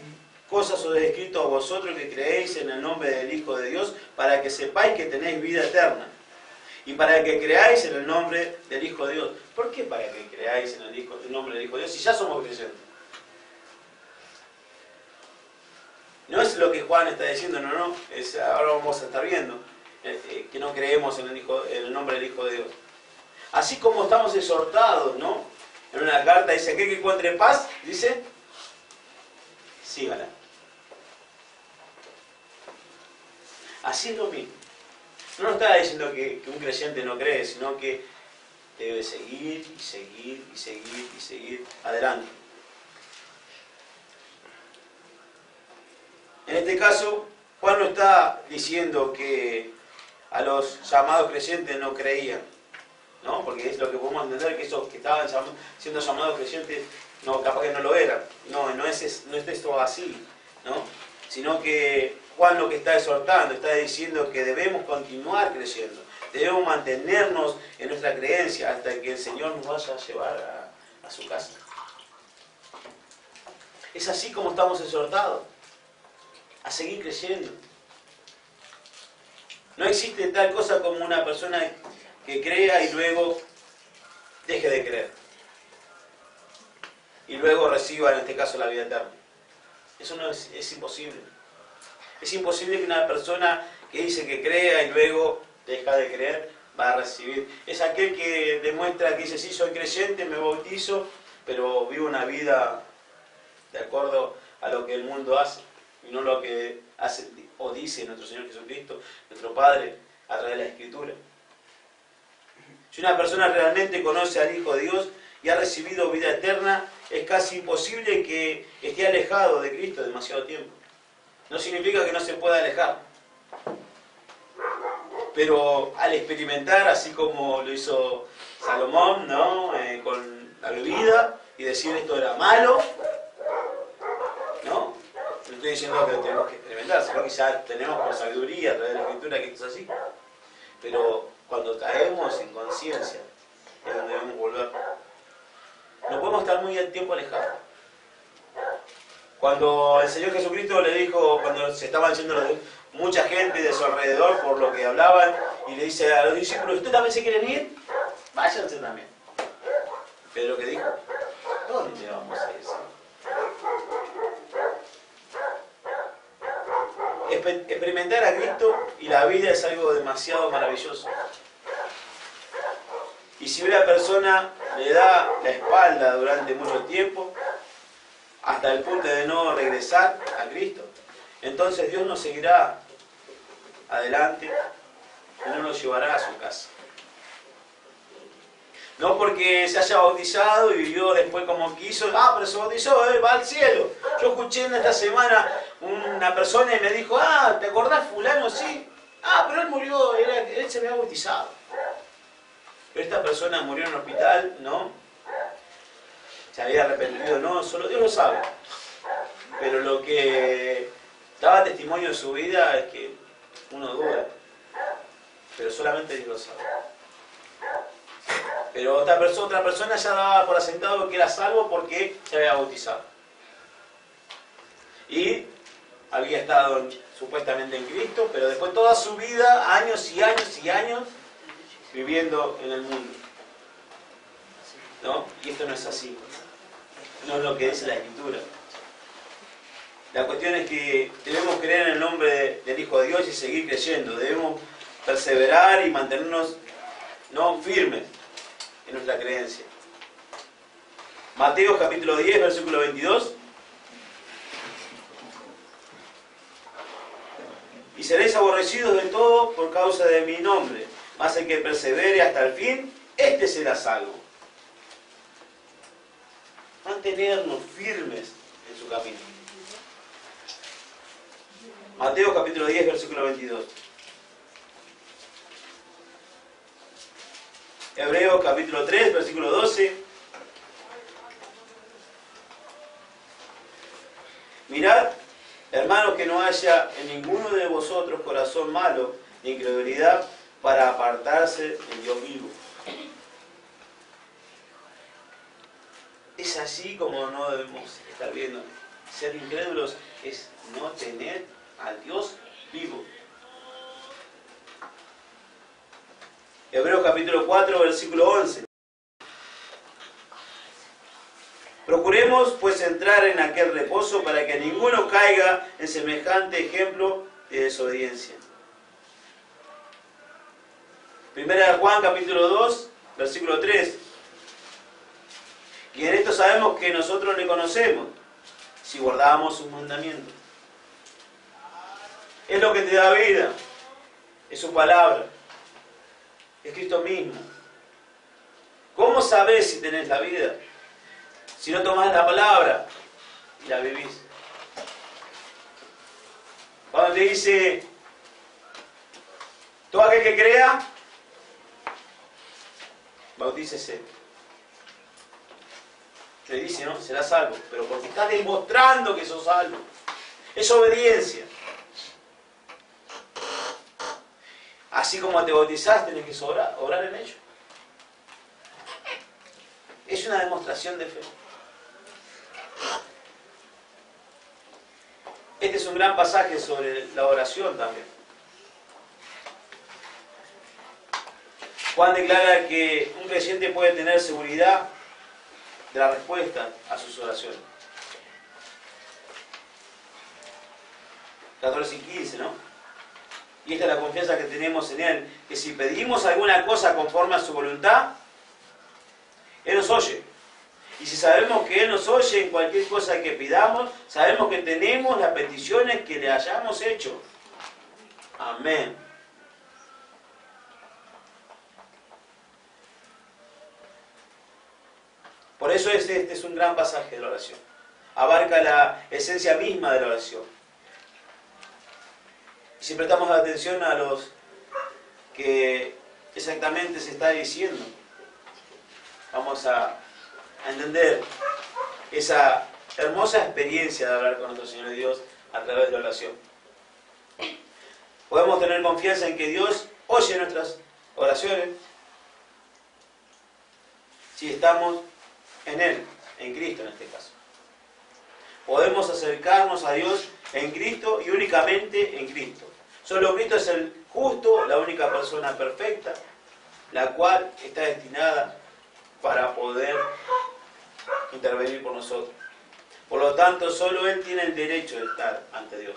cosas os he escrito a vosotros que creéis en el nombre del Hijo de Dios, para que sepáis que tenéis vida eterna, y para que creáis en el nombre del Hijo de Dios. ¿Por qué para que creáis en el nombre del Hijo de Dios si ya somos creyentes? No es lo que Juan está diciendo, no, ahora vamos a estar viendo, que no creemos en el nombre del Hijo de Dios. Así como estamos exhortados, ¿no? En una carta dice, aquel que encuentre paz, dice, sígala. Así es lo mismo. No nos está diciendo que un creyente no cree, sino que debe seguir y seguir y seguir y seguir adelante. En este caso, Juan no está diciendo que a los llamados creyentes no creían, ¿no? Porque es lo que podemos entender, que esos que estaban siendo llamados creyentes, no, capaz que no lo eran. No es esto así, ¿no? Sino que Juan lo que está exhortando, está diciendo que debemos continuar creyendo, debemos mantenernos en nuestra creencia hasta que el Señor nos vaya a llevar a su casa. Es así como estamos exhortados, a seguir creyendo. No existe tal cosa como una persona que crea y luego deje de creer. Y luego reciba, en este caso, la vida eterna. Eso no es imposible. Es imposible que una persona que dice que crea y luego deja de creer va a recibir. Es aquel que demuestra que dice, sí, soy creyente, me bautizo, pero vivo una vida de acuerdo a lo que el mundo hace y no lo que hace o dice nuestro Señor Jesucristo, nuestro Padre, a través de la Escritura. Si una persona realmente conoce al Hijo de Dios y ha recibido vida eterna, es casi imposible que esté alejado de Cristo demasiado tiempo. No significa que no se pueda alejar. Pero al experimentar, así como lo hizo Salomón, ¿no? Con la bebida, y decir esto era malo, ¿no? No estoy diciendo que lo tenemos que experimentar, sino que ya tenemos por sabiduría a través de la Escritura que esto es así. Pero cuando caemos en conciencia, es donde debemos volver. No podemos estar muy al tiempo alejados. Cuando el Señor Jesucristo le dijo, cuando se estaban yendo mucha gente de su alrededor por lo que hablaban, y le dice a los discípulos, ¿ustedes también se quieren ir? Váyanse también. Pedro, ¿qué dijo? ¿Dónde vamos a ir? Experimentar a Cristo y la vida es algo demasiado maravilloso. Y si una persona le da la espalda durante mucho tiempo, hasta el punto de no regresar a Cristo, entonces Dios nos seguirá adelante y no nos llevará a su casa. No porque se haya bautizado y vivió después como quiso, pero se bautizó, va al cielo. Yo escuché en esta semana una persona y me dijo, ¿te acordás fulano? Sí. Pero él murió, él se había bautizado. Pero esta persona murió en un hospital, ¿no? Se había arrepentido, no, solo Dios lo sabe. Pero lo que daba testimonio de su vida es que uno duda, pero solamente Dios lo sabe. Pero otra persona ya daba por asentado que era salvo porque se había bautizado. Y había estado supuestamente en Cristo, pero después toda su vida, años y años y años, viviendo en el mundo. ¿No? Y esto no es así. No es lo que dice la Escritura. La cuestión es que debemos creer en el nombre del Hijo de Dios y seguir creyendo. Debemos perseverar y mantenernos firmes en nuestra creencia. Mateo capítulo 10, versículo 22. Y seréis aborrecidos de todo por causa de mi nombre, mas el que persevere hasta el fin, este será salvo. Mantenernos firmes en su camino. Mateo capítulo 10, versículo 22. Hebreos capítulo 3, versículo 12. Mirad, hermanos, que no haya en ninguno de vosotros corazón malo ni incredulidad para apartarse del Dios vivo. Es así como no debemos estar viendo. Ser incrédulos es no tener al Dios vivo. Hebreos capítulo 4, versículo 11. Procuremos pues entrar en aquel reposo para que ninguno caiga en semejante ejemplo de desobediencia. Primera de Juan capítulo 2, versículo 3. Y en esto sabemos que nosotros le conocemos, si guardamos sus mandamientos. Es lo que te da vida, es su palabra, es Cristo mismo. ¿Cómo sabés si tenés la vida? Si no tomás la palabra y la vivís. Cuando te dice, todo aquel que crea, bautícese. Te dice, ¿no? Será salvo. Pero porque estás demostrando que sos salvo. Es obediencia. Así como te bautizaste, tenés que obrar en ello. Es una demostración de fe. Este es un gran pasaje sobre la oración también. Juan declara que un creyente puede tener seguridad de la respuesta a sus oraciones. 14 y 15, ¿no? Y esta es la confianza que tenemos en Él, que si pedimos alguna cosa conforme a su voluntad, Él nos oye. Y si sabemos que Él nos oye en cualquier cosa que pidamos, sabemos que tenemos las peticiones que le hayamos hecho. Amén. Por eso este es un gran pasaje de la oración. Abarca la esencia misma de la oración. Y si prestamos atención a los que exactamente se está diciendo, vamos a entender esa hermosa experiencia de hablar con nuestro Señor Dios a través de la oración. Podemos tener confianza en que Dios oye nuestras oraciones si estamos en Él, en Cristo en este caso. Podemos acercarnos a Dios en Cristo y únicamente en Cristo. Solo Cristo es el justo, la única persona perfecta, la cual está destinada para poder intervenir por nosotros. Por lo tanto, solo Él tiene el derecho de estar ante Dios.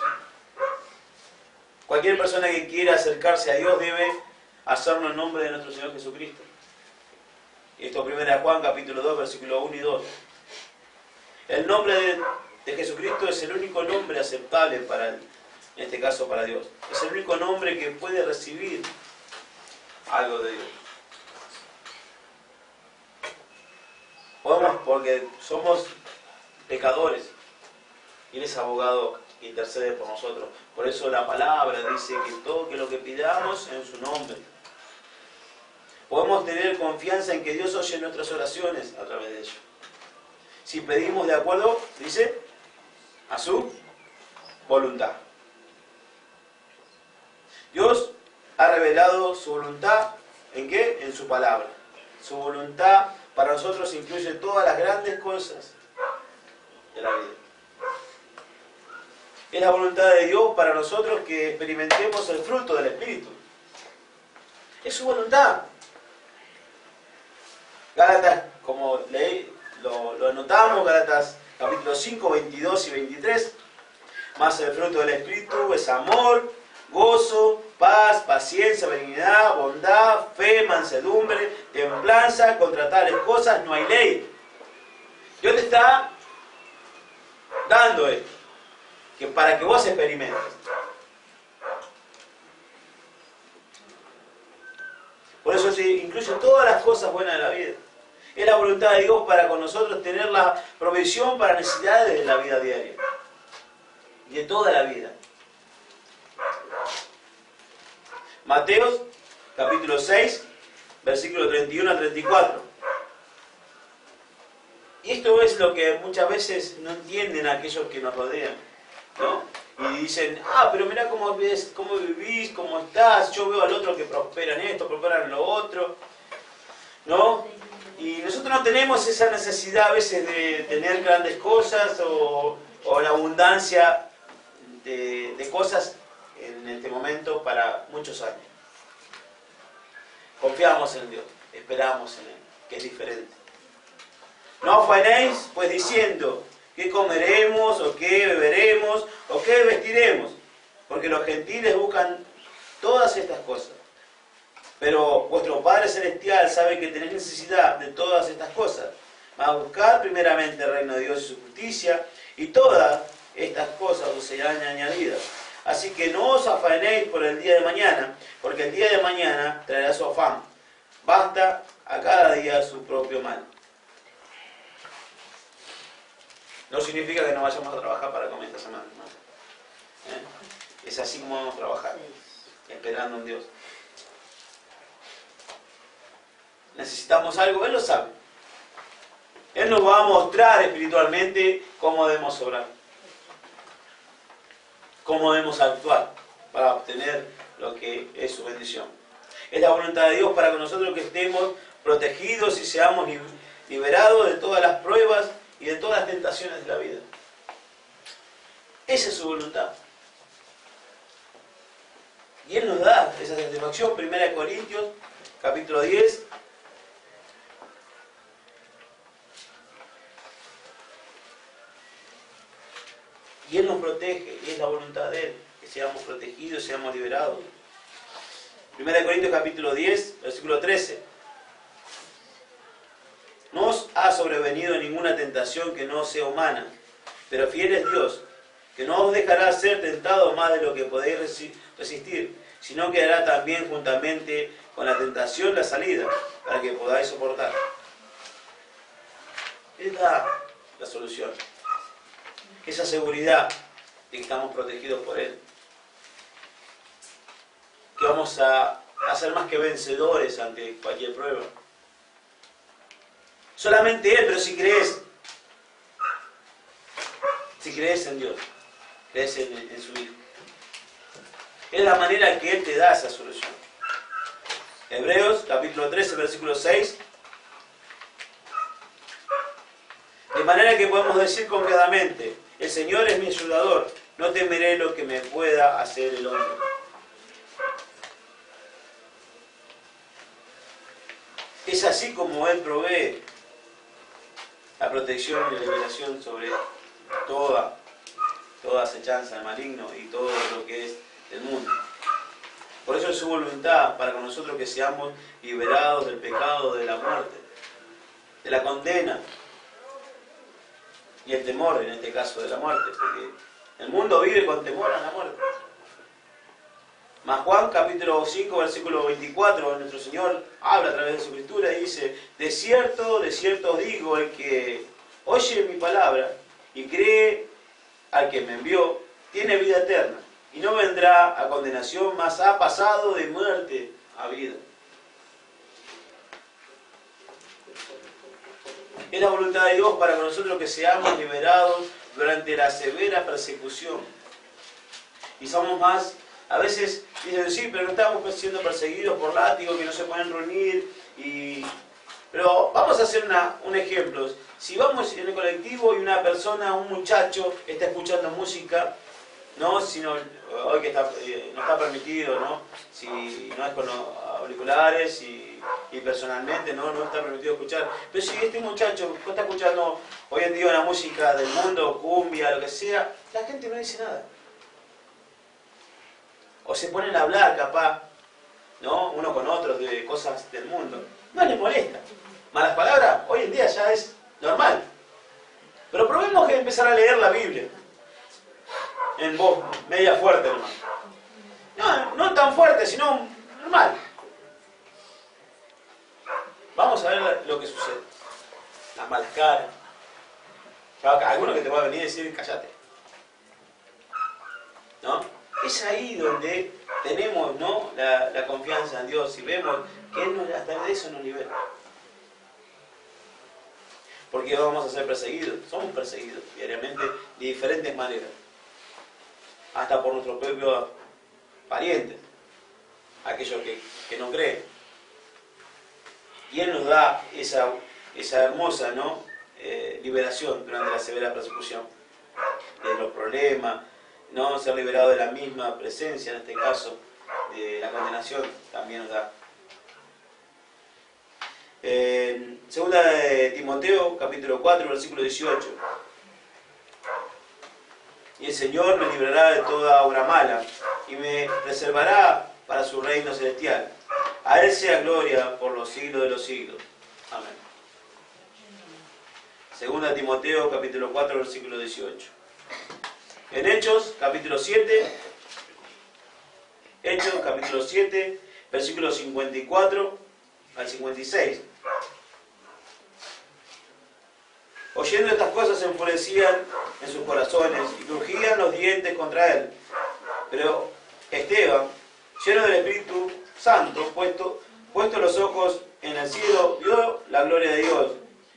Cualquier persona que quiera acercarse a Dios debe hacerlo en nombre de nuestro Señor Jesucristo. Y esto 1 Juan capítulo 2, versículo 1 y 2. El nombre de Jesucristo es el único nombre aceptable para Él, en este caso para Dios. Es el único nombre que puede recibir algo de Dios. Podemos, porque somos pecadores y Él es abogado que intercede por nosotros. Por eso la palabra dice que todo que lo que pidamos en su nombre. Podemos tener confianza en que Dios oye nuestras oraciones a través de ello. Si pedimos de acuerdo, dice, a su voluntad. Dios ha revelado su voluntad, ¿en qué? En su palabra. Su voluntad para nosotros incluye todas las grandes cosas de la vida. Es la voluntad de Dios para nosotros que experimentemos el fruto del Espíritu. Es su voluntad. Gálatas, como leí, lo anotamos, Gálatas capítulo 5, 22 y 23. Mas el fruto del Espíritu es amor, gozo, paz, paciencia, benignidad, bondad, fe, mansedumbre, templanza. Contra tales cosas no hay ley. Dios te está dando esto, que para que vos experimentes. Por eso se incluye todas las cosas buenas de la vida. Es la voluntad de Dios para con nosotros tener la provisión para necesidades de la vida diaria. Y de toda la vida. Mateos, capítulo 6, versículo 31 al 34. Y esto es lo que muchas veces no entienden aquellos que nos rodean, ¿no? Y dicen, pero mirá cómo ves, cómo vivís, cómo estás, yo veo al otro que prospera en esto, prospera en lo otro, ¿no? Y nosotros no tenemos esa necesidad a veces de tener grandes cosas o la abundancia de cosas en este momento para muchos años. Confiamos en Dios, esperamos en Él, que es diferente. No afanéis, pues diciendo, ¿qué comeremos, o qué beberemos, o qué vestiremos? Porque los gentiles buscan todas estas cosas. Pero vuestro Padre Celestial sabe que tenéis necesidad de todas estas cosas. Mas buscad primeramente el reino de Dios y su justicia, y todas estas cosas os serán añadidas. Así que no os afanéis por el día de mañana, porque el día de mañana traerá su afán. Basta a cada día su propio mal. No significa que no vayamos a trabajar para comer esta semana, ¿no? Es así como vamos a trabajar, esperando en Dios. Necesitamos algo, Él lo sabe. Él nos va a mostrar espiritualmente cómo debemos obrar, cómo debemos actuar para obtener lo que es su bendición. Es la voluntad de Dios para que nosotros que estemos protegidos y seamos liberados de todas las pruebas y de todas las tentaciones de la vida. Esa es su voluntad. Y Él nos da esa satisfacción. 1 Corintios, capítulo 10. Y Él nos protege, y es la voluntad de Él, que seamos protegidos, seamos liberados. 1 Corintios capítulo 10, versículo 13. No os ha sobrevenido ninguna tentación que no sea humana, pero fiel es Dios, que no os dejará ser tentados más de lo que podéis resistir, sino que hará también juntamente con la tentación la salida, para que podáis soportar. Él da la solución. Esa seguridad de que estamos protegidos por Él. Que vamos a ser más que vencedores ante cualquier prueba. Solamente Él, pero si crees en Dios, crees en su Hijo. Es la manera que Él te da esa solución. Hebreos, capítulo 13, versículo 6. De manera que podemos decir confiadamente, el Señor es mi ayudador, no temeré lo que me pueda hacer el hombre. Es así como Él provee la protección y la liberación sobre toda acechanza del maligno y todo lo que es del mundo. Por eso es su voluntad para con nosotros que seamos liberados del pecado, de la muerte, de la condena y el temor, en este caso de la muerte, porque el mundo vive con temor a la muerte. Mas Juan capítulo 5 versículo 24, nuestro Señor habla a través de su escritura y dice: de cierto os digo, el que oye mi palabra y cree al que me envió, tiene vida eterna, y no vendrá a condenación, mas ha pasado de muerte a vida. Es la voluntad de Dios para nosotros que seamos liberados durante la severa persecución. Y somos más, a veces dicen, sí, pero no estamos siendo perseguidos por látigos que no se pueden reunir y Pero vamos a hacer un ejemplo. Si vamos en el colectivo y una persona, un muchacho, está escuchando música, ¿no? Si no, hoy que no está permitido, ¿no? Si no es con los auriculares y personalmente no está permitido escuchar. Pero si este muchacho está escuchando hoy en día una música del mundo, cumbia, lo que sea, la gente no dice nada. O se ponen a hablar capaz, ¿no? Uno con otro de cosas del mundo. No les molesta. Malas palabras, hoy en día ya es normal. Pero probemos que empezar a leer la Biblia. En voz media fuerte, hermano. No tan fuerte, sino normal. Vamos a ver lo que sucede. Las malas caras. Alguno que te va a venir y decir, cállate. ¿No? Es ahí donde tenemos, ¿no? la confianza en Dios y vemos que Él hasta de eso nos libera. Porque vamos a ser perseguidos. Somos perseguidos diariamente de diferentes maneras. Hasta por nuestros propios parientes, aquellos que no creen. Y Él nos da esa hermosa, ¿no? Liberación durante la severa persecución, de los problemas, ¿no? Ser liberado de la misma presencia, en este caso, de la condenación, también nos da. Segunda de Timoteo, capítulo 4, versículo 18. Y el Señor me librará de toda obra mala y me reservará para su reino celestial. A Él sea gloria por los siglos de los siglos. Amén. Segunda de Timoteo, capítulo 4, versículo 18. En Hechos, capítulo 7. Hechos, capítulo 7, versículo 54 al 56. Oyendo estas cosas se enfurecían en sus corazones y crujían los dientes contra él. Pero Esteban, lleno del Espíritu Santo, puesto los ojos en el cielo, vio la gloria de Dios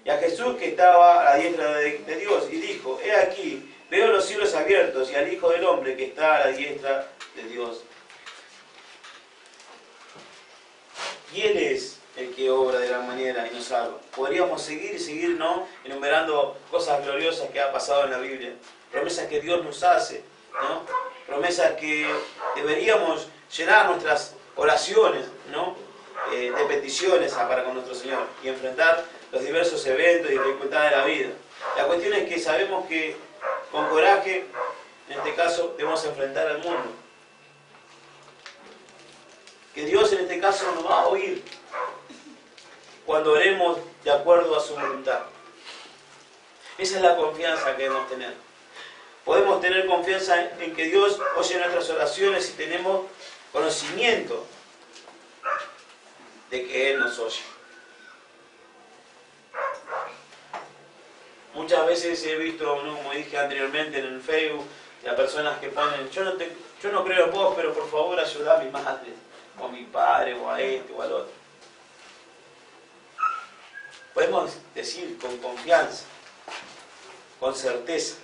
y a Jesús que estaba a la diestra de Dios y dijo, he aquí, veo los cielos abiertos y al Hijo del Hombre que está a la diestra de Dios. Y Él es el que obra de gran manera y nos salva. Podríamos seguir, ¿no? Enumerando cosas gloriosas que ha pasado en la Biblia. Promesas que Dios nos hace, ¿no? Promesas que deberíamos llenar nuestras oraciones, ¿no? De peticiones para con nuestro Señor y enfrentar los diversos eventos y dificultades de la vida. La cuestión es que sabemos que con coraje, en este caso, debemos enfrentar al mundo. Que Dios en este caso nos va a oír cuando oremos de acuerdo a su voluntad. Esa es la confianza que debemos tener. Podemos tener confianza en que Dios oye nuestras oraciones si tenemos conocimiento de que Él nos oye. Muchas veces he visto, ¿no? Como dije anteriormente en el Facebook, las personas que ponen, yo no creo en vos, pero por favor ayuda a mi madre, o a mi padre, o a este, o al otro. Podemos decir con confianza, con certeza,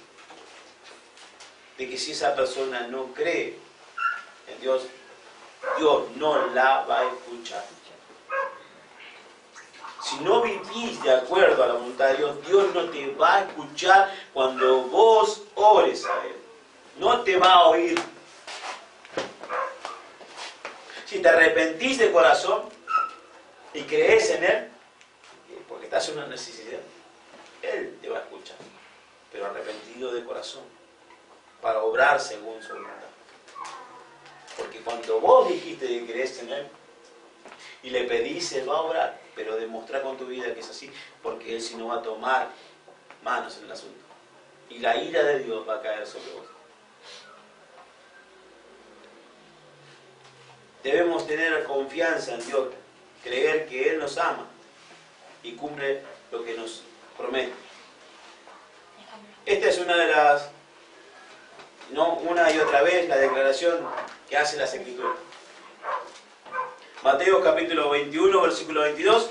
de que si esa persona no cree en Dios, Dios no la va a escuchar. Si no vivís de acuerdo a la voluntad de Dios, Dios no te va a escuchar cuando vos ores a Él. No te va a oír. Si te arrepentís de corazón y crees en Él, porque estás en una necesidad, Él te va a escuchar, pero arrepentido de corazón, para obrar según su voluntad. Porque cuando vos dijiste que crees en Él y le pedís, Él va a obrar, pero demostrar con tu vida que es así, porque Él si no va a tomar manos en el asunto. Y la ira de Dios va a caer sobre vos. Debemos tener confianza en Dios, creer que Él nos ama y cumple lo que nos promete. Esta es una de las, no una y otra vez, la declaración que hace las Escrituras. Mateo capítulo 21, versículo 22.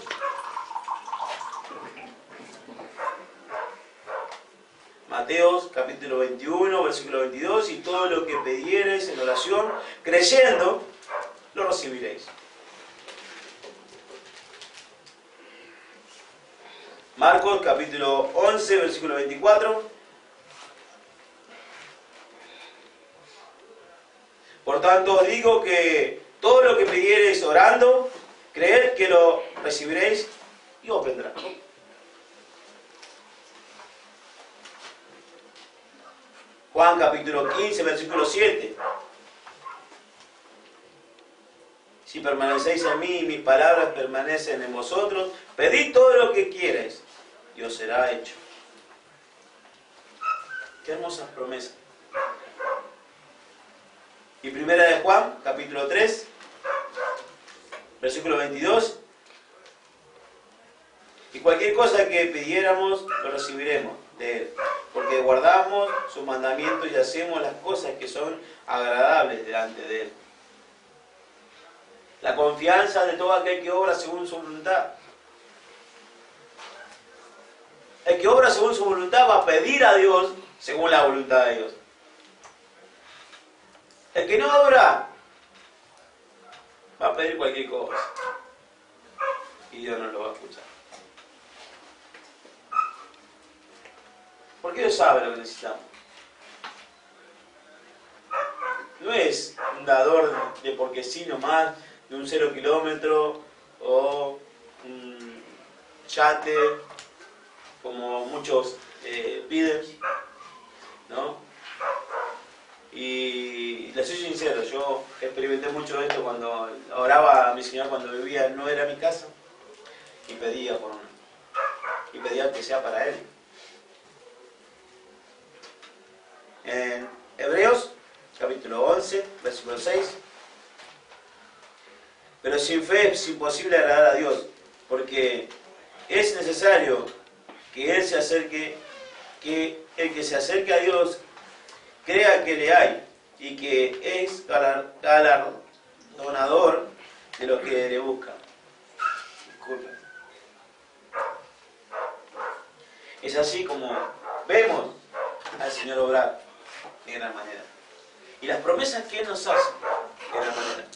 Mateo capítulo 21, versículo 22. Y todo lo que pidiereis en oración, creyendo, lo recibiréis. Marcos capítulo 11, versículo 24. Por tanto os digo que todo lo que pidiereis orando, creed que lo recibiréis y os vendrá. Juan capítulo 15, versículo 7. Si permanecéis en mí y mis palabras permanecen en vosotros, pedid todo lo que quierais y os será hecho. Qué hermosas promesas. Y primera de Juan, capítulo 3, versículo 22. Y cualquier cosa que pidiéramos, lo recibiremos de Él, porque guardamos sus mandamientos y hacemos las cosas que son agradables delante de Él. La confianza de todo aquel que obra según su voluntad. El que obra según su voluntad va a pedir a Dios según la voluntad de Dios. El que no obra va a pedir cualquier cosa y Dios no lo va a escuchar. Porque Dios sabe lo que necesitamos. No es un dador de porque sí nomás, de un 0 kilómetro o un yate, como muchos piden, ¿no? Y les soy sincero, yo experimenté mucho esto cuando oraba a mi Señor cuando vivía, no era mi casa, y pedía por una, y pedía que sea para Él. En Hebreos, capítulo 11, versículo 6. Pero sin fe es imposible agradar a Dios, porque es necesario que Él se acerque, que el que se acerque a Dios crea que le hay y que es galardonador de los que le buscan. Disculpen. Es así como vemos al Señor obrar de gran manera. Y las promesas que Él nos hace de gran manera.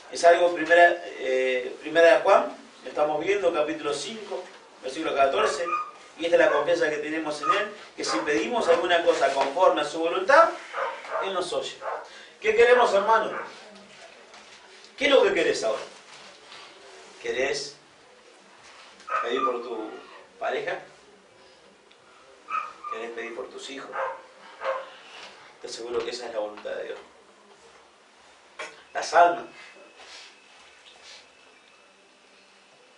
Es algo primera de Juan, estamos viendo capítulo 5, versículo 14, y esta es la confianza que tenemos en Él, que si pedimos alguna cosa conforme a su voluntad, Él nos oye. ¿Qué queremos, hermano? ¿Qué es lo que querés ahora? ¿Querés pedir por tu pareja? ¿Querés pedir por tus hijos? Estoy seguro que esa es la voluntad de Dios. Las almas.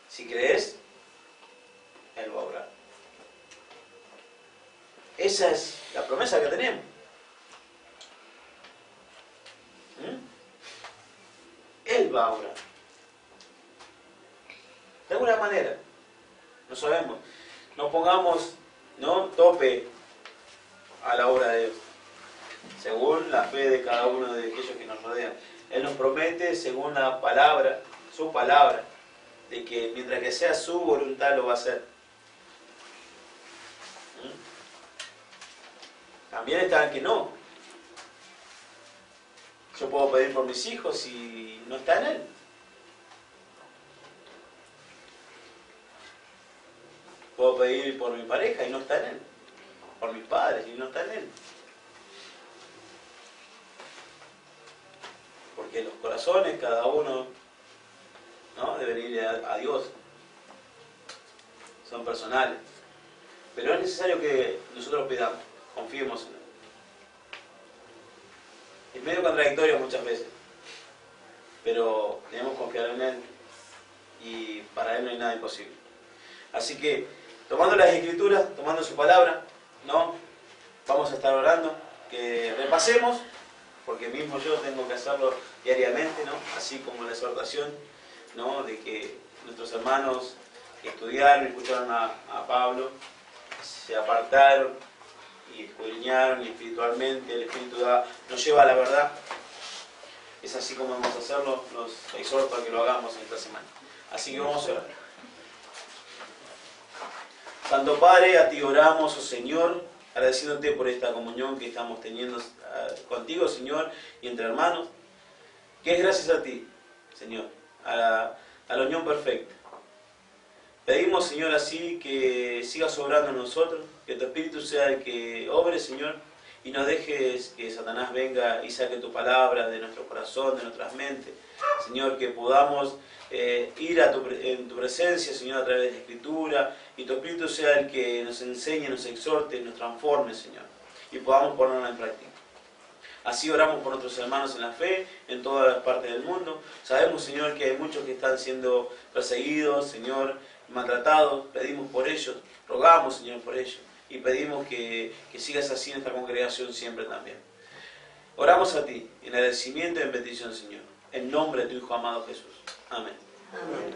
Si crees, Él va a obrar. Esa es la promesa que tenemos. Él va a obrar. De alguna manera. No sabemos. No pongamos tope a la obra de Dios. Según la fe de cada uno de aquellos que nos rodean. Él nos promete, según la palabra, su palabra, de que mientras que sea su voluntad lo va a hacer. También está el que no. Yo puedo pedir por mis hijos y no está en Él. Puedo pedir por mi pareja y no está en Él. Por mis padres y no está en Él. Porque los corazones, cada uno, ¿no?, deben ir a Dios. Son personales. Pero es necesario que nosotros pidamos, confiemos en Él. Es medio contradictorio muchas veces, pero debemos confiar en Él y para Él no hay nada imposible. Así que, tomando las Escrituras, tomando su palabra, ¿no?, vamos a estar orando, que repasemos, porque mismo yo tengo que hacerlo diariamente, ¿no?, así como la exhortación, ¿no?, de que nuestros hermanos que estudiaron y escucharon a Pablo se apartaron y escudriñaron, y espiritualmente el Espíritu nos lleva a la verdad. Es así como vamos a hacerlo. Los exhorto a que lo hagamos en esta semana. Así que vamos a orar. Santo Padre, a ti oramos, oh Señor, agradeciéndote por esta comunión que estamos teniendo contigo, Señor, y entre hermanos, que es gracias a ti, Señor, a la unión perfecta. Pedimos, Señor, así que sigas obrando en nosotros, que tu Espíritu sea el que obre, Señor, y no dejes que Satanás venga y saque tu palabra de nuestro corazón, de nuestras mentes. Señor, que podamos ir en tu presencia, Señor, a través de la Escritura, y tu Espíritu sea el que nos enseñe, nos exhorte, nos transforme, Señor, y podamos ponerlo en práctica. Así oramos por nuestros hermanos en la fe, en todas las partes del mundo. Sabemos, Señor, que hay muchos que están siendo perseguidos, Señor, maltratados. Pedimos por ellos, rogamos, Señor, por ellos. Y pedimos que sigas así en esta congregación siempre también. Oramos a ti, en agradecimiento y en bendición, Señor. En nombre de tu Hijo amado Jesús. Amén. Amén.